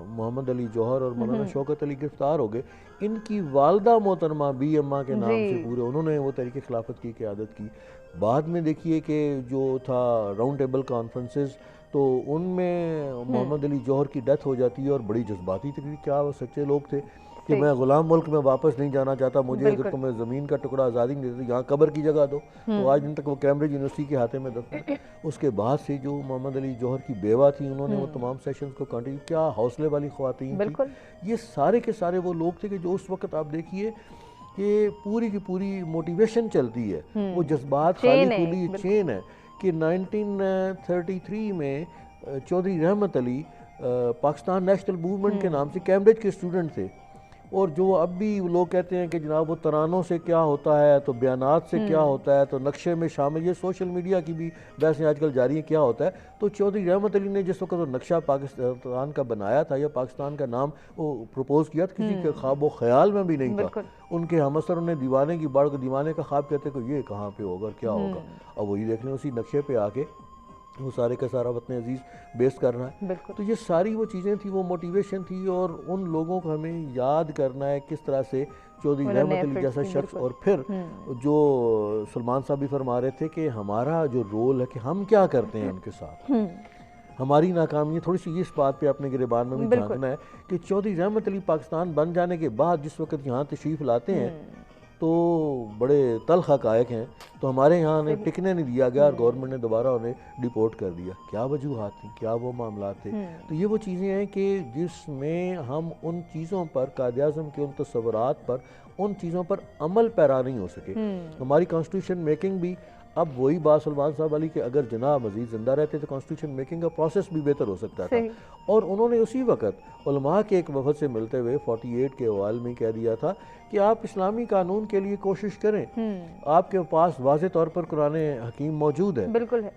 محمد علی جوہر اور مولانا شوکت علی گرفتار ہو گئے. ان کی والدہ محترمہ بی اماں کے نام سے پورے انہوں نے وہ تحریک خلافت کی قیادت کی. بعد میں دیکھیے کہ جو تھا راؤنڈ ٹیبل کانفرنسز، تو ان میں محمد علی جوہر کی ڈیتھ ہو جاتی ہے، اور بڑی جذباتی تقریر، کیا وہ سچے لوگ تھے کہ میں غلام ملک میں واپس نہیں جانا چاہتا، مجھے اگر تمہیں زمین کا ٹکڑا آزادی نہیں دیتے یہاں قبر کی جگہ دو. تو آج دن تک وہ کیمبرج یونیورسٹی کے ہاتھے میں دفن. اس کے بعد سے جو محمد علی جوہر کی بیوہ تھی انہوں نے وہ تمام سیشنز کو کنٹینیو کیا. حوصلے والی خواتین تھیں. یہ سارے کے سارے وہ لوگ تھے کہ جو اس وقت آپ دیکھیے کہ پوری کی پوری موٹیویشن چلتی ہے، وہ جذبات خالی کھلی چین ہے کہ 1933 میں چودھری رحمت علی پاکستان نیشنل موومنٹ کے نام سے کیمبرج کے اسٹوڈنٹ تھے، اور جو اب بھی لوگ کہتے ہیں کہ جناب وہ ترانوں سے کیا ہوتا ہے تو بیانات سے کیا ہوتا ہے تو نقشے میں شامل، یہ سوشل میڈیا کی بھی بحثیں آج کل جاری ہیں کیا ہوتا ہے. تو چودھری رحمت علی نے جس وقت وہ نقشہ پاکستان کا بنایا تھا یا پاکستان کا نام وہ پروپوز کیا تھا، کسی کے خواب و خیال میں بھی نہیں تھا. ان کے ہم اثر انہیں دیوانے کی باڑ کو دیوانے کا خواب کہتے کہ یہ کہاں پہ ہوگا اور کیا ہوگا. اب وہی دیکھ لیں اسی نقشے پہ آ کے وہ سارے کا سارا وطن عزیز بیس کرنا ہے. تو یہ ساری وہ چیزیں تھیں, وہ موٹیویشن تھی, اور ان لوگوں کو ہمیں یاد کرنا ہے کس طرح سے چودھری رحمت علی جیسا شخص, اور پھر جو سلمان صاحب بھی فرما رہے تھے کہ ہمارا جو رول ہے کہ ہم کیا کرتے ہیں ان کے ساتھ, ہماری ناکامی. تھوڑی سی اس بات پہ اپنے گریبان میں بھی جھانکنا ہے کہ چودھری رحمت علی پاکستان بن جانے کے بعد جس وقت یہاں تشریف لاتے ہیں تو بڑے تلخ حقائق ہیں, تو ہمارے یہاں انہیں ٹکنے نہیں دیا گیا اور گورنمنٹ نے دوبارہ انہیں ڈیپورٹ کر دیا. کیا وجوہات تھیں, کیا وہ معاملات تھے؟ تو یہ وہ چیزیں ہیں کہ جس میں ہم ان چیزوں پر, قائد اعظم کے ان تصورات پر, ان چیزوں پر عمل پیرا نہیں ہو سکے. ہماری کانسٹیٹیوشن میکنگ بھی اب وہی بات سلمان صاحب علی کہ اگر جناب مزید زندہ رہتے تو کانسٹیٹیوشن میکنگ کا پروسیس بھی بہتر ہو سکتا تھا. اور انہوں نے اسی وقت علماء کے ایک وفد سے ملتے ہوئے 48 کے اوائل میں کہہ دیا تھا کہ آپ اسلامی قانون کے لیے کوشش کریں, آپ کے پاس واضح طور پر قرآن حکیم موجود ہے.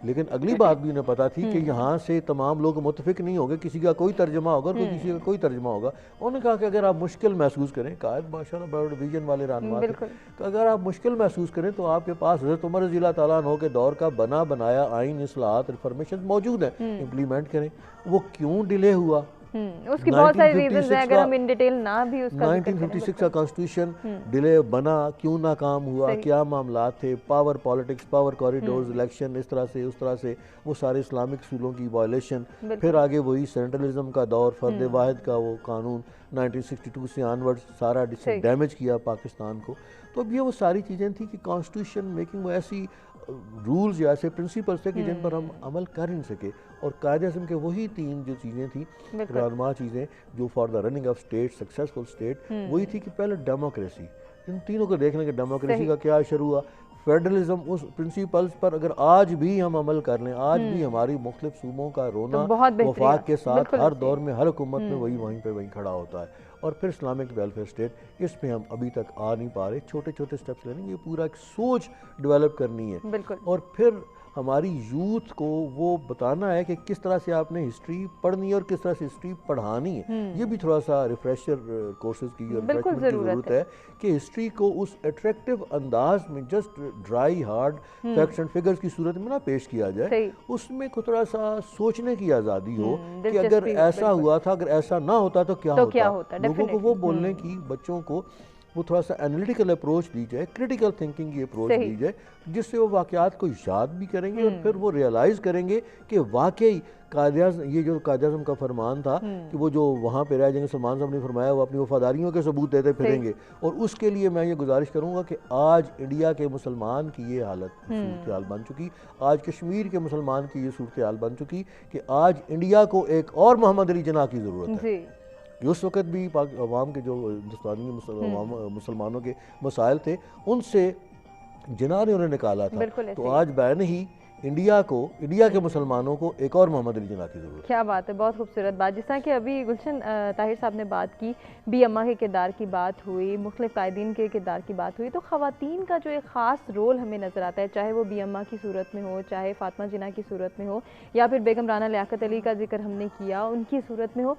لیکن اگلی بات بھی انہیں پتا تھی کہ یہاں سے تمام لوگ متفق نہیں ہوگے, کسی کا کوئی ترجمہ ہوگا, کوئی کسی کا کوئی ترجمہ ہوگا. انہوں نے کہا کہ اگر آپ مشکل محسوس کریں, قائد ماشاءاللہ بڑے ویژن والے رہنما تھے, کہ اگر آپ مشکل محسوس کریں تو آپ کے پاس حضرت عمر رضی اللہ تعالیٰ عنہ کے دور کا بنا بنایا آئین, اصلاحات, ریفارمیشن موجود ہیں, امپلیمنٹ کریں. وہ کیوں ڈیلے ہوا, اس کی بہت ساری ریزنز ہیں, اگر ہم ان ڈیٹیل نہ بھی اس کا 1956 کا کانسٹیٹیوشن ڈیلے بنا, کیوں ناکام ہوا, کیا معاملات تھے, power politics, power corridors, election, اس طرح سے اس طرح سے وہ سارے اسلامک اصولوں کی وائلیشن. پھر آگے وہی سینٹرلزم کا دور, فرد واحد کا وہ قانون 1962 سے آنورڈ سارا ڈیمیج کیا پاکستان کو. تو اب یہ وہ ساری چیزیں تھیں کہ کانسٹیٹیوشن میکنگ وہ ایسی رولز یا ایسے پرنسپلز تھے کہ جن پر ہم عمل کر نہیں سکے. اور قائد اعظم کے وہی 3 جو چیزیں تھیں, رہنما چیزیں جو for the running of state, successful state, وہی تھی کہ پہلے ڈیموکریسی. ان تینوں کو دیکھ لیں کہ ڈیموکریسی کا کیا شروع ہوا, فیڈرلزم, اس پرنسپلز پر اگر آج بھی ہم عمل کر لیں, آج بھی ہماری مختلف صوبوں کا رونا وفاق کے ساتھ ہر دور میں ہر حکومت میں وہیں پہ کھڑا ہوتا ہے. اور پھر اسلامک ویلفیئر اسٹیٹ, اس پہ ہم ابھی تک آ نہیں پا رہے. چھوٹے چھوٹے سٹیپس لینے, یہ پورا ایک سوچ ڈیولپ کرنی ہے. اور پھر ہماری یوتھ کو وہ بتانا ہے کہ کس طرح سے آپ نے ہسٹری پڑھنی ہے اور کس طرح سے ہسٹری پڑھانی ہے. یہ بھی تھوڑا سا ریفریشر کورسز کی ریفریشمنٹ کی ضرورت ہے کہ ہسٹری کو اس اٹریکٹیو انداز میں just dry hard facts and figures کی صورت میں نہ پیش کیا جائے. اس میں کو تھوڑا سا سوچنے کی آزادی ہو کہ اگر ایسا ہوا تھا, اگر ایسا نہ ہوتا تو کیا ہوتا. لوگوں کو وہ بولنے کی, بچوں کو وہ تھوڑا سا انالیٹیکل اپروچ دی جائے, کریٹیکل تھنکنگ کی اپروچ دی جائے, جس سے وہ واقعات کو یاد بھی کریں گے اور پھر وہ ریئلائز کریں گے کہ واقعی قائد اعظم, یہ جو قائد اعظم کا فرمان تھا کہ وہ جو وہاں پہ رہ جائیں گے, سلمان صاحب نے فرمایا وہ اپنی وفاداریوں کے ثبوت دیتے پھریں گے. اور اس کے لیے میں یہ گزارش کروں گا کہ آج انڈیا کے مسلمان کی یہ حالت صورتحال بن چکی, آج کشمیر کے مسلمان کی یہ صورتحال بن چکی کہ آج انڈیا کو ایک اور محمد علی جناح کی ضرورت ہے. اس وقت بھی عوام کے جو ہندوستانی مسلمانوں کے مسائل تھے, ان سے جناح نے انہیں نکالا تھا. تو آج بین ہی انڈیا کے مسلمانوں کو ایک اور محمد علی جناح کی ضرورت ہے. کیا بات ہے, بہت خوبصورت بات. جس طرح کہ ابھی گلشن طاہر صاحب نے بات کی, بی اماں کے کردار کی بات ہوئی, مختلف قائدین کے کردار کی بات ہوئی, تو خواتین کا جو ایک خاص رول ہمیں نظر آتا ہے, چاہے وہ بی اماں کی صورت میں ہو, چاہے فاطمہ جناح کی صورت میں ہو, یا پھر بیگم رانا لیاقت علی کا ذکر ہم نے کیا ان کی صورت میں ہو.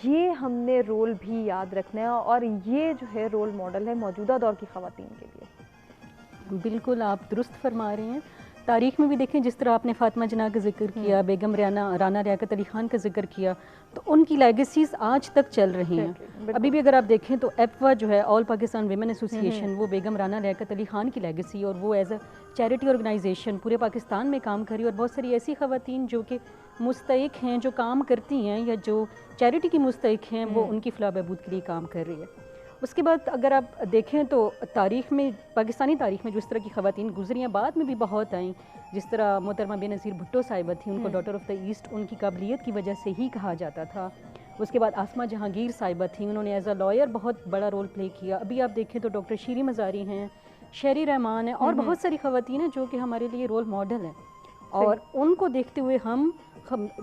یہ ہم نے رول بھی یاد رکھنا ہے, اور یہ جو ہے رول ماڈل ہے موجودہ دور کی خواتین کے لیے. بالکل آپ درست فرما رہے ہیں. تاریخ میں بھی دیکھیں, جس طرح آپ نے فاطمہ جناح کا ذکر کیا, بیگم رانا لیاقت علی خان کا ذکر کیا, تو ان کی لیگیسیز آج تک چل رہی ہیں. ابھی بھی اگر آپ دیکھیں تو ایپوا جو ہے, آل پاکستان ویمن ایسوسی ایشن, وہ بیگم رانا لیاقت علی خان کی لیگیسی, اور وہ ایز اے چیریٹی آرگنائزیشن پورے پاکستان میں کام کر رہی ہے. اور بہت ساری ایسی خواتین جو کہ مستحق ہیں, جو کام کرتی ہیں یا جو چیریٹی کی مستحق ہیں, وہ ان کی فلاح بہبود کے لیے کام کر رہی ہے. اس کے بعد اگر آپ دیکھیں تو تاریخ میں, پاکستانی تاریخ میں جو اس طرح کی خواتین گزری ہیں, بعد میں بھی بہت آئیں. جس طرح محترمہ بے نظیر بھٹو صاحبہ تھیں, ان کو ڈاٹر آف دا ایسٹ ان کی قابلیت کی وجہ سے ہی کہا جاتا تھا. اس کے بعد آسمہ جہانگیر صاحبہ تھیں, انہوں نے ایز اے لائر بہت بڑا رول پلے کیا. ابھی آپ دیکھیں تو ڈاکٹر شیری مزاری ہیں, شہری رحمان ہیں, اور بہت ساری خواتین ہیں جو کہ ہمارے لیے رول ماڈل ہیں. اور ان کو دیکھتے ہوئے ہم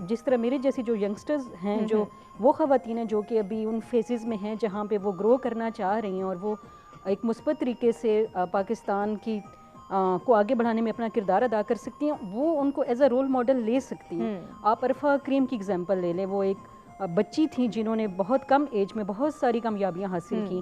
جس طرح میرے جیسی جو ینگسٹرز ہیں, جو وہ خواتین ہیں جو کہ ابھی ان فیزز میں ہیں جہاں پہ وہ گرو کرنا چاہ رہی ہیں, اور وہ ایک مثبت طریقے سے پاکستان کی کو آگے بڑھانے میں اپنا کردار ادا کر سکتی ہیں, وہ ان کو ایز اے رول ماڈل لے سکتی ہیں. آپ عرفہ کریم کی اگزامپل لے لیں, وہ ایک بچی تھیں جنہوں نے بہت کم ایج میں بہت ساری کامیابیاں حاصل کی.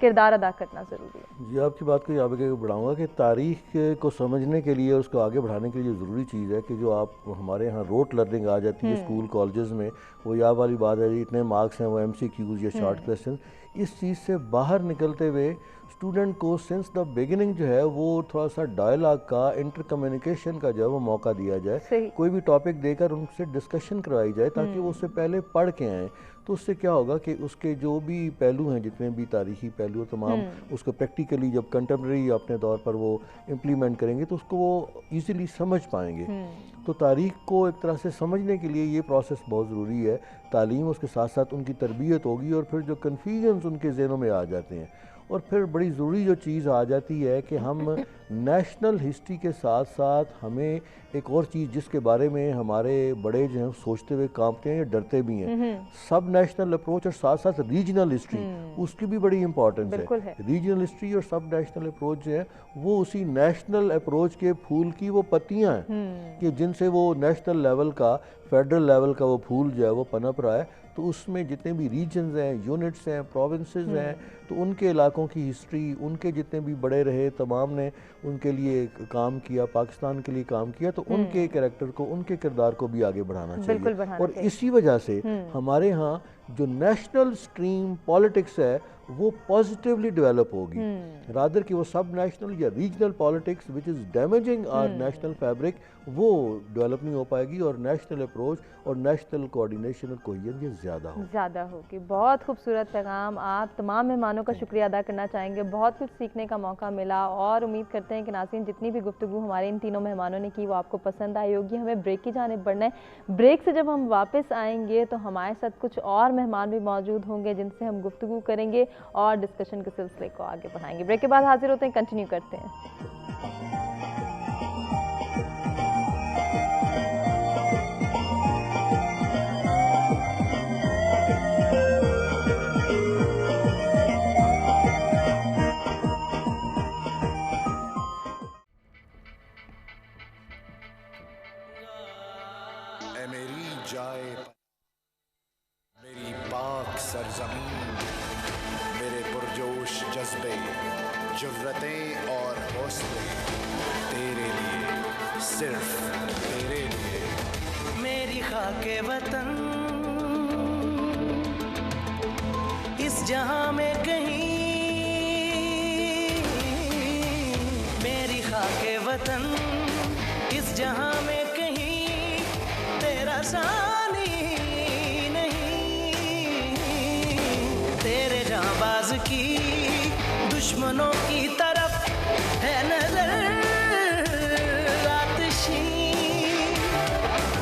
کردار ادا کرنا ضروری ہے. جی آپ کی بات کو آگے بڑھاؤں گا کہ تاریخ کو سمجھنے کے لیے، اس کو آگے بڑھانے کے لیے ضروری چیز ہے کہ جو آپ ہمارے یہاں روٹ لرننگ آ جاتی ہے اسکول کالجز میں، وہ یا والی بات ہے جی اتنے مارکس ہیں، وہ ایم سی کیوز یا شارٹ کویسچن، اس چیز سے باہر نکلتے ہوئے اسٹوڈنٹ کو سنس دا بگننگ جو ہے وہ تھوڑا سا ڈائلاگ کا، انٹر کمیونیکیشن کا جو ہے وہ موقع دیا جائے. کوئی بھی ٹاپک دے کر ان سے ڈسکشن کروائی جائے تاکہ وہ اس سے پہلے پڑھ کے آئیں. تو اس سے کیا ہوگا کہ اس کے جو بھی پہلو ہیں، جتنے بھی تاریخی پہلو، تمام اس کو پریکٹیکلی جب کنٹمپریری اپنے طور پر وہ امپلیمنٹ کریں گے تو اس کو وہ ایزیلی سمجھ پائیں گے. تو تاریخ کو ایک طرح سے سمجھنے کے لیے یہ پروسیس بہت ضروری ہے. تعلیم، اس کے ساتھ ساتھ ان کی تربیت ہوگی، اور پھر جو کنفیوژنز ان کے ذہنوں میں آ جاتے ہیں، اور پھر بڑی ضروری جو چیز آ جاتی ہے کہ ہم نیشنل ہسٹری کے ساتھ ساتھ ہمیں ایک اور چیز جس کے بارے میں ہمارے بڑے جو ہیں سوچتے ہوئے کانپتے ہیں یا ڈرتے بھی ہیں، سب نیشنل اپروچ اور ساتھ ساتھ ریجنل ہسٹری، اس کی بھی بڑی امپورٹنس ہے. ریجنل ہسٹری اور سب نیشنل اپروچ جو ہے وہ اسی نیشنل اپروچ کے پھول کی وہ پتیاں ہیں کہ جن سے وہ نیشنل لیول کا، فیڈرل لیول کا وہ پھول جو ہے وہ پنپ رہا ہے. تو اس میں جتنے بھی ریجنز ہیں، یونٹس ہیں، پروونسز ہیں، تو ان کے علاقوں کی ہسٹری، ان کے جتنے بھی بڑے رہے تمام نے ان کے لیے کام کیا، پاکستان کے لیے کام کیا، تو ان کے کریکٹر کو، ان کے کردار کو بھی آگے بڑھانا چاہیے. اور اسی وجہ سے ہمارے ہاں جو نیشنل سٹریم پالیٹکس ہے وہ پازیٹیولی ڈیولپ ہوگی، رادر کہ وہ سب نیشنل یا regional politics which is damaging our national fabric, وہ ڈیولپ نہیں ہو پائے گی، اور نیشنل اپروچ اور نیشنل کوآرڈینیشن اور کوہیژن یہ زیادہ ہوگی. بہت خوبصورت پیغام. آپ تمام مہمانوں کا شکریہ ادا کرنا چاہیں گے. بہت کچھ سیکھنے کا موقع ملا، اور امید کرتے ہیں کہ ناظرین جتنی بھی گفتگو ہمارے ان تینوں مہمانوں نے کی وہ آپ کو پسند آئی ہوگی. ہمیں بریک کی جانب بڑھنا ہے. بریک سے جب ہم واپس آئیں گے تو ہمارے ساتھ کچھ اور مہمان بھی موجود ہوں گے جن سے ہم گفتگو کریں گے اور ڈسکشن کے سلسلے کو آگے بڑھائیں گے. بریک کے بعد حاضر ہوتے ہیں، کنٹینیو کرتے ہیں. میری جائے، میری پاک سرزمین، میرے پرجوش جذبے، جرتیں اور حوصلے، تیرے لیے، صرف تیرے لیے. میری خاک وطن اس جہاں میں کہیں، میری خاک وطن اس جہاں میں کہیں تیرا ثانی نہیں. تیرے جانباز کی دشمنوں کی طرف ہے نظر آتشی،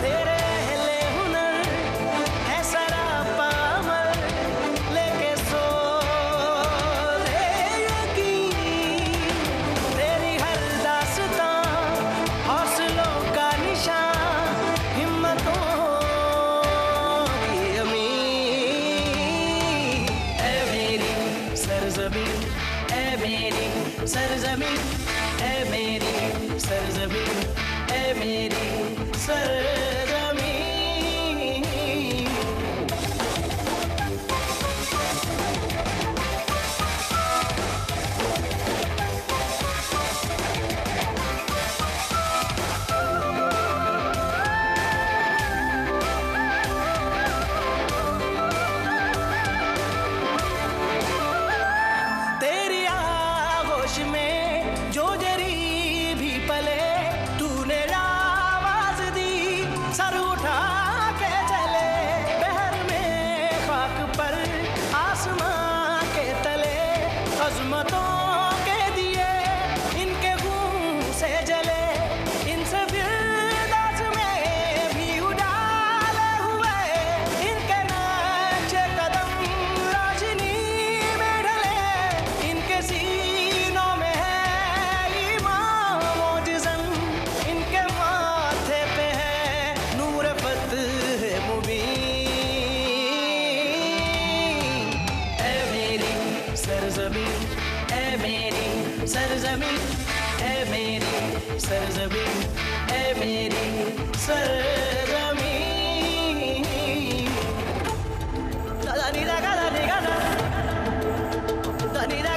تیرے اہل ہنر ہے سراپا عمل لے کے سوزے یقین. تیری ہر داستان حوصلوں کا نشان، ہمتوں کی امین. اے میری سرزمین، اے میری سرزمین، اے میری سرزمین، اے میری سرزمین. تیری آغوش میں جو جری بھی پلے، تو نے آواز دی سر اٹھا کے چلے. بحر میں خاک پر آسمان کے تلے، عظمتوں کے دیے ان کے خون سے جلے. ان سے فردوس میں بھی اجالے ہوئے، ان کے نقش قدم روشنی میں ڈھلے. ان کے سینوں میں ہے ایمان معجزن، ان کے ماتھے پہ ہے نور فتح مبین. اے میری سرزمین، اے میری سرزمین، اے میری سرزمین، اے میری سرزمین. دا دا نی دا گا دا نی گا دا، دا نی دا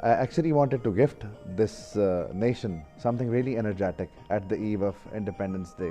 I actually wanted to gift this nation something really energetic at the eve of Independence Day.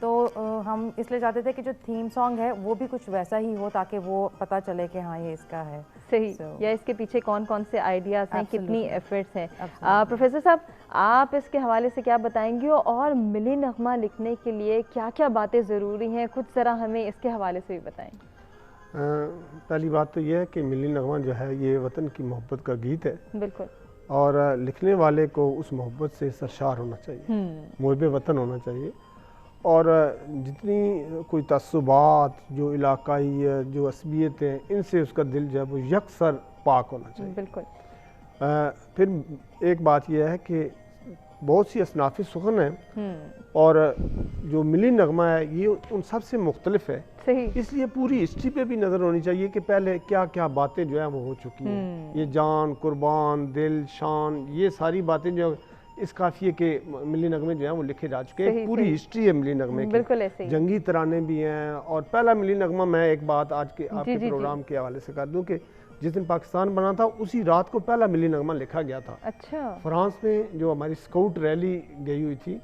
تو ہم اس لیے چاہتے تھے کہ جو تھیم سانگ ہے وہ بھی کچھ ویسا ہی ہو تاکہ وہ پتہ چلے کہ ہاں یہ اس کا ہے. صحیح, یا اس کے پیچھے کون کون سے آئیڈیاز ہیں, کتنی ایفرٹس ہیں. پروفیسر صاحب, آپ اس کے حوالے سے کیا بتائیں گے, اور ملی نغمہ لکھنے کے لیے کیا کیا باتیں ضروری ہیں, خود ذرا ہمیں اس کے حوالے سے بھی بتائیں. پہلی بات تو یہ ہے کہ ملی نغمہ جو ہے یہ وطن کی محبت کا گیت ہے. بالکل. اور لکھنے والے کو اس محبت سے سرشار ہونا چاہیے, محب وطن ہونا چاہیے, اور جتنی کوئی تعصبات, جو علاقائی جو عصبیت ہیں, ان سے اس کا دل جو ہے وہ یکسر پاک ہونا چاہیے. بالکل. پھر ایک بات یہ ہے کہ بہت سی اصناف سخن ہیں, اور جو ملی نغمہ ہے یہ ان سب سے مختلف ہے. اس لیے پوری ہسٹری پہ بھی نظر ہونی چاہیے کہ پہلے کیا کیا باتیں جو ہیں وہ ہو چکی ہیں. یہ جان, قربان, دل, شان, یہ ساری باتیں جو اس کافی کہ ملی نغمے جو ہیں وہ لکھے جا چکے ہیں. پوری ہسٹری ہے ملی نغمے کی, جنگی ترانے بھی ہیں. اور پہلا ملی نغمہ, میں ایک بات آج کے آپ کے پروگرام کے حوالے سے کر دوں کہ جس دن پاکستان بنا تھا اسی رات کو پہلا ملی نغمہ لکھا گیا تھا. اچھا. فرانس میں جو ہماری اسکاؤٹ ریلی گئی ہوئی تھی,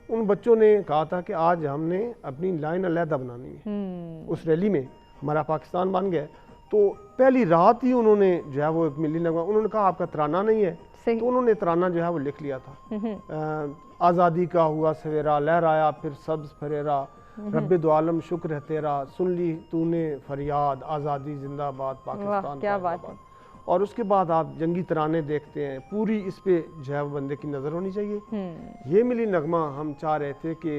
ان بچوں نے کہا تھا کہ آج ہم نے اپنی لائن علیحدہ بنانی ہے. اس ریلی میں ہمارا پاکستان بن گیا, تو پہلی رات ہی انہوں نے جو ہے وہ ایک ملی نغمہ, انہوں نے کہا آپ کا ترانہ نہیں ہے, تو انہوں نے ترانہ جو ہے وہ لکھ لیا تھا. آزادی کا ہوا سویرا, لہرایا پھر سبز پھریرا, رب دو عالم شکر ہے تیرا, سن لی تو نے فریاد, آزادی زندہ باد, پاکستان کیا بات ہے. اور اس کے بعد آپ جنگی ترانے دیکھتے ہیں, پوری اس پہ جو ہے وہ بندے کی نظر ہونی چاہیے. یہ ملی نغمہ ہم چاہ رہے تھے کہ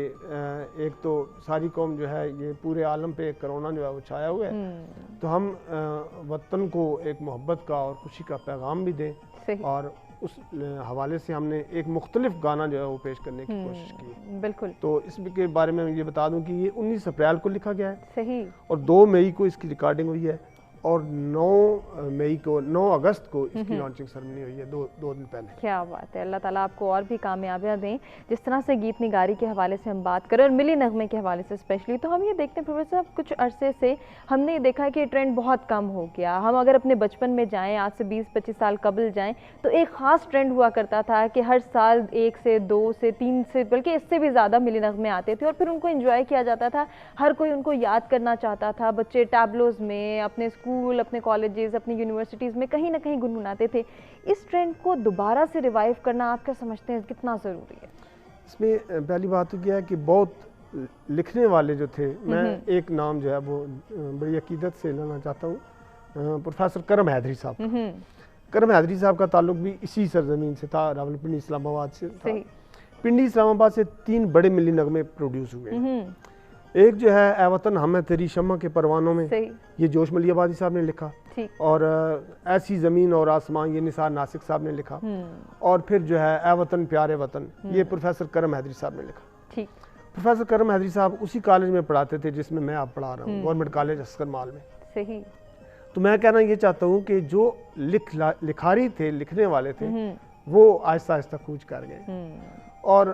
ایک تو ساری قوم جو ہے, یہ پورے عالم پہ کرونا جو ہے وہ چھایا ہوا ہے, تو ہم وطن کو ایک محبت کا اور خوشی کا پیغام بھی دیں. اور اس حوالے سے ہم نے ایک مختلف گانا جو ہے وہ پیش کرنے کی کوشش کی. بالکل. تو اس کے بارے میں یہ بتا دوں کہ یہ 19 اپریل کو لکھا گیا ہے. صحیح. اور 2 مئی کو اس کی ریکارڈنگ ہوئی ہے, اور 9 اگست کو اس کی لانچنگ سرمنی ہوئی ہے, 2 دن پہلے. کیا بات ہے. اللہ تعالیٰ آپ کو اور بھی کامیابیاں دیں. جس طرح سے گیت نگاری کے حوالے سے ہم بات کریں اور ملی نغمے کے حوالے سے اسپیشلی, تو ہم یہ دیکھتے ہیں پروفیسر صاحب کچھ عرصے سے ہم نے یہ دیکھا ہے کہ یہ ٹرینڈ بہت کم ہو گیا. ہم اگر اپنے بچپن میں جائیں, آج سے 20-25 سال قبل جائیں, تو ایک خاص ٹرینڈ ہوا کرتا تھا کہ ہر سال 1 سے 2 سے 3 سے بلکہ اس سے بھی زیادہ ملی نغمے آتے تھے, اور پھر ان کو انجوائے کیا جاتا تھا. ہر کوئی ان کو یاد کرنا چاہتا تھا. بچے ٹیبلوز میں, اپنے اسکول, اپنے کالجز, اپنی یونیورسٹیز میں کہیں نہ کہیں گنگناتے تھے. اس ٹرینڈ کو دوبارہ سے ریوائیو کرنا آپ کیا سمجھتے ہیں کتنا ضروری ہے؟ اس میں پہلی بات تو کیا ہے کہ بہت لکھنے والے جو تھے, میں ایک نام جو ہے وہ بڑی عقیدت سے لینا چاہتا ہوں, پروفیسر کرم حیدری صاحب. کرم حیدری صاحب کا تعلق بھی اسی سرزمین سے تھا, راولپنڈی اسلام آباد سے تھا. پنڈی اسلام آباد سے 3 بڑے ملی نغمے پروڈیوس ہوئے. ایک جو ہے اے وطن ہم ہے تیری شمع کے پروانوں میں, یہ جوش ملی آبادی صاحب نے لکھا. اور ایسی زمین اور آسمان, یہ نثار ناسک صاحب نے لکھا. اور پھر جو ہے اے وطن پیارے وطن, یہ پروفیسر کرم حیدری صاحب نے لکھا. پروفیسر کرم حیدری صاحب اسی کالج میں پڑھاتے تھے جس میں میں آپ پڑھا رہا ہوں, گورنمنٹ کالج عسکر مال میں. صحیح. تو میں کہنا یہ چاہتا ہوں کہ جو لکھاری تھے, لکھنے والے تھے, وہ آہستہ آہستہ کوچ کر گئے. اور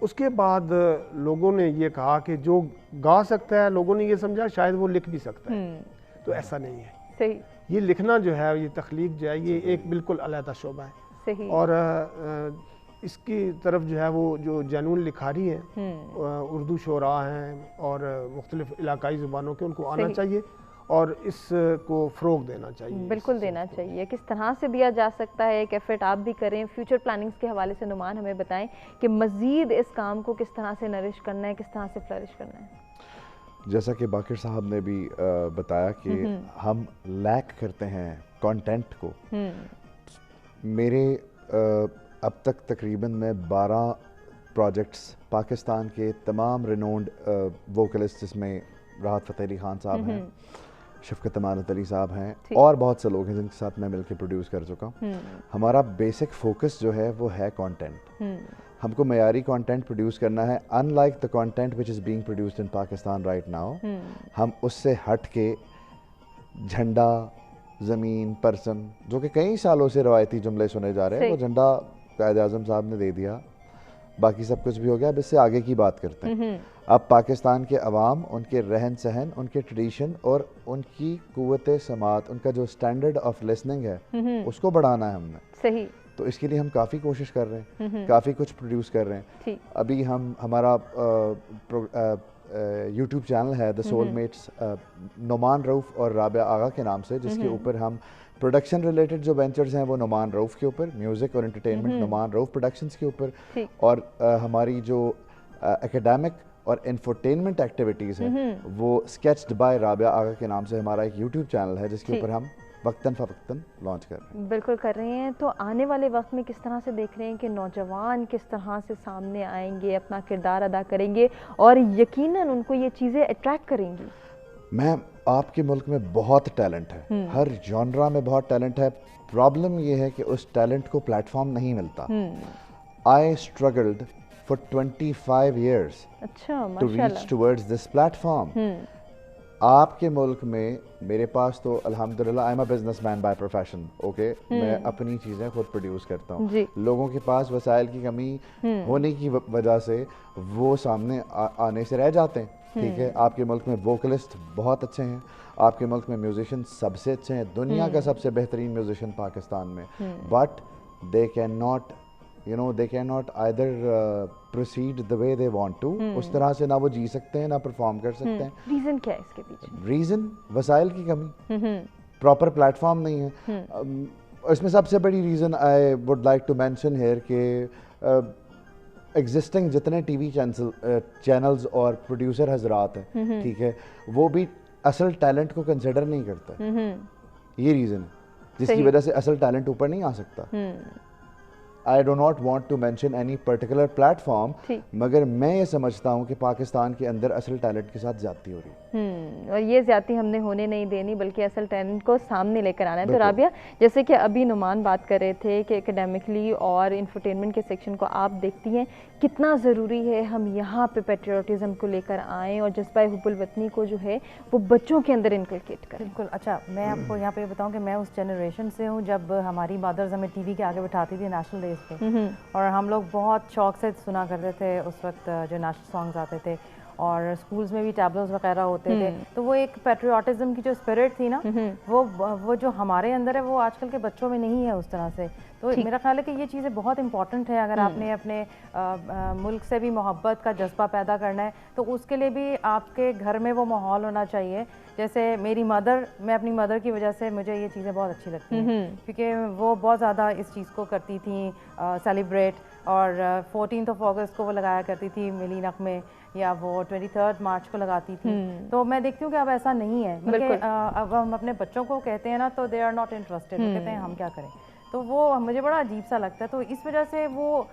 اس کے بعد لوگوں نے یہ کہا کہ جو گا سکتا ہے, لوگوں نے یہ سمجھا شاید وہ لکھ بھی سکتا ہے. تو ایسا نہیں ہے. صحیح. یہ لکھنا جو ہے, یہ تخلیق جو ہے, یہ ایک بالکل علیحدہ شعبہ ہے. صحیح. اور اس کی طرف جو ہے وہ جو جنون لکھاری ہیں, اردو شعراء ہیں اور مختلف علاقائی زبانوں کے, ان کو آنا چاہیے اور اس کو فروغ دینا چاہیے. بالکل دینا چاہیے. کس طرح سے دیا جا سکتا ہے, ایک ایفرٹ آپ بھی کریں, فیوچر پلاننگز کے حوالے سے نعمان ہمیں بتائیں کہ مزید اس کام کو کس طرح سے نرش کرنا ہے, کس طرح سے فلرش کرنا ہے. جیسا کہ باقر صاحب نے بھی بتایا کہ ہم لیک کرتے ہیں کانٹینٹ کو. میرے اب تک تقریباً میں 12 پروجیکٹس پاکستان کے تمام رینونڈ ووکلسٹ, جس میں راحت فتح علی خان صاحب ہیں, شفقت امانت علی صاحب ہیں, اور بہت سے لوگ ہیں جن کے ساتھ میں مل کے پروڈیوس کر چکا ہوں. ہمارا بیسک فوکس جو ہے وہ ہے کانٹینٹ. ہم کو معیاری کانٹینٹ پروڈیوس کرنا ہے, in like the content which is being produced in Pakistan right now. ہم اس سے ہٹ کے جھنڈا, زمین, پرسن, جو کہ کئی سالوں سے روایتی جملے سنے جا رہے ہیں, وہ جھنڈا قائد اعظم صاحب نے دے دیا, باقی سب کچھ بھی ہو گیا, اب اس سے آگے کی بات کرتے ہیں. اب پاکستان کے عوام, ان کے رہن سہن, ان کے ٹریڈیشن اور ان کی قوت سماعت, ان کا جو سٹینڈرڈ آف لسننگ ہے, اس کو بڑھانا ہے ہم نے. صحیح. تو اس کے لیے ہم کافی کوشش کر رہے ہیں, کافی کچھ پروڈیوس کر رہے ہیں. ابھی ہمارا یوٹیوب چینل ہے دا سول میٹس, نعمان رؤف اور رابعہ آغا کے نام سے, جس کے اوپر ہم پروڈکشن ریلیٹڈ جو وینچرز ہیں وہ نعمان رؤف کے اوپر, میوزک اور انٹرٹینمنٹ نعمان رؤف پروڈکشنز کے اوپر, اور ہماری جو اکیڈیمک اور انفرٹینمنٹ ایکٹیویٹیز ہیں وہ اسکیچڈ بائی رابعہ آغا کے نام سے ہمارا ایک یوٹیوب چینل ہے, جس کے اوپر ہم وقتاً فوقتاً لانچ کر رہے ہیں. بالکل کر رہے ہیں. تو آنے والے وقت میں کس طرح سے دیکھ رہے ہیں کہ نوجوان کس طرح سے سامنے آئیں گے, اپنا کردار ادا کریں گے اور یقیناً ان کو یہ چیزیں اٹریکٹ کریں گی؟ میم آپ کے ملک میں بہت ٹیلنٹ ہے, ہر جانرا میں بہت ٹیلنٹ ہے. پرابلم یہ ہے کہ اس ٹیلنٹ کو پلیٹ فارم نہیں ملتا. I struggled for 25 years to reach towards this platform. آپ کے ملک میں میرے پاس تو الحمدللہ I'm a businessman by profession, okay, میں اپنی چیزیں خود پروڈیوس کرتا ہوں. لوگوں کے پاس وسائل کی کمی ہونے کی وجہ سے وہ سامنے آنے سے رہ جاتے ہیں. ٹھیک ہے, آپ کے ملک میں ووکلسٹ بہت اچھے ہیں, آپ کے ملک میں میوزیشین سب سے اچھے ہیں, دنیا کا سب سے بہترین میوزیشین پاکستان میں, but they cannot either proceed the way they want to. اس طرح سے نہ وہ جی سکتے ہیں, نہ پرفارم کر سکتے ہیں. ریزن کیا ہے اس کے پیچھے؟ ریزن وسائل کی کمی, پراپر پلیٹ فارم نہیں ہے. اس میں سب سے بڑی reason I would like to mention here کہ ایگزسٹنگ جتنے ٹی وی چینلز اور پروڈیوسر حضرات ہیں, ٹھیک ہے, وہ بھی اصل ٹیلنٹ کو کنسیڈر نہیں کرتا. یہ ریزن ہے جس کی وجہ سے اصل ٹیلنٹ اوپر نہیں آ سکتا. I do not want to mention any particular platform, مگر میں یہ سمجھتا ہوں کہ پاکستان کے اندر اصل ٹیلنٹ کے ساتھ زیادتی ہو رہی ہے, اور یہ زیادتی ہم نے ہونے نہیں دینی بلکہ اصل ٹیلنٹ کو سامنے لے کر آنا ہے. تو رابعہ, جیسے کہ ابھی نعمان بات کر رہے تھے کہ اکیڈیمکلی اور انفرٹینمنٹ کے سیکشن کو آپ دیکھتی ہیں, کتنا ضروری ہے ہم یہاں پہ پیٹریوٹزم کو لے کر آئیں اور جذبہ حب الوطنی کو جو ہے وہ بچوں کے اندر انکلکیٹ کریں. بالکل. اچھا, میں آپ کو یہاں پہ بتاؤں کہ میں اس جنریشن سے ہوں جب ہماری مادرز ہمیں ٹی وی کے آگے بٹھاتی تھی نیشنل ڈیز پہ, اور ہم لوگ بہت شوق سے سنا کرتے تھے اس وقت جو نیشنل سانگز آتے تھے, اور اسکولز میں بھی ٹیبلوز وغیرہ ہوتے تھے. تو وہ ایک پیٹریوٹزم کی جو اسپرٹ تھی نا, وہ جو ہمارے اندر ہے وہ آج کل کے بچوں میں نہیں ہے اس طرح سے. تو میرا خیال ہے کہ یہ چیزیں بہت امپورٹنٹ ہے. اگر آپ نے اپنے ملک سے بھی محبت کا جذبہ پیدا کرنا ہے تو اس کے لیے بھی آپ کے گھر میں وہ ماحول ہونا چاہیے. جیسے میری مدر, میں اپنی مدر کی وجہ سے مجھے یہ چیزیں بہت اچھی لگتی ہیں, کیونکہ وہ بہت زیادہ اس چیز کو کرتی تھیں سیلیبریٹ, اور 14 اگست کو وہ لگایا کرتی تھی ملی نغمے, یا وہ 23 مارچ کو لگاتی تھی. تو میں دیکھتی ہوں کہ اب ایسا نہیں ہے, بلکہ اب ہم اپنے بچوں کو کہتے ہیں نا تو دے آر ناٹ انٹرسٹیڈ, وہ کہتے ہیں ہم کیا کریں. تو وہ مجھے بڑا عجیب سا لگتا ہے. تو اس وجہ سے وہ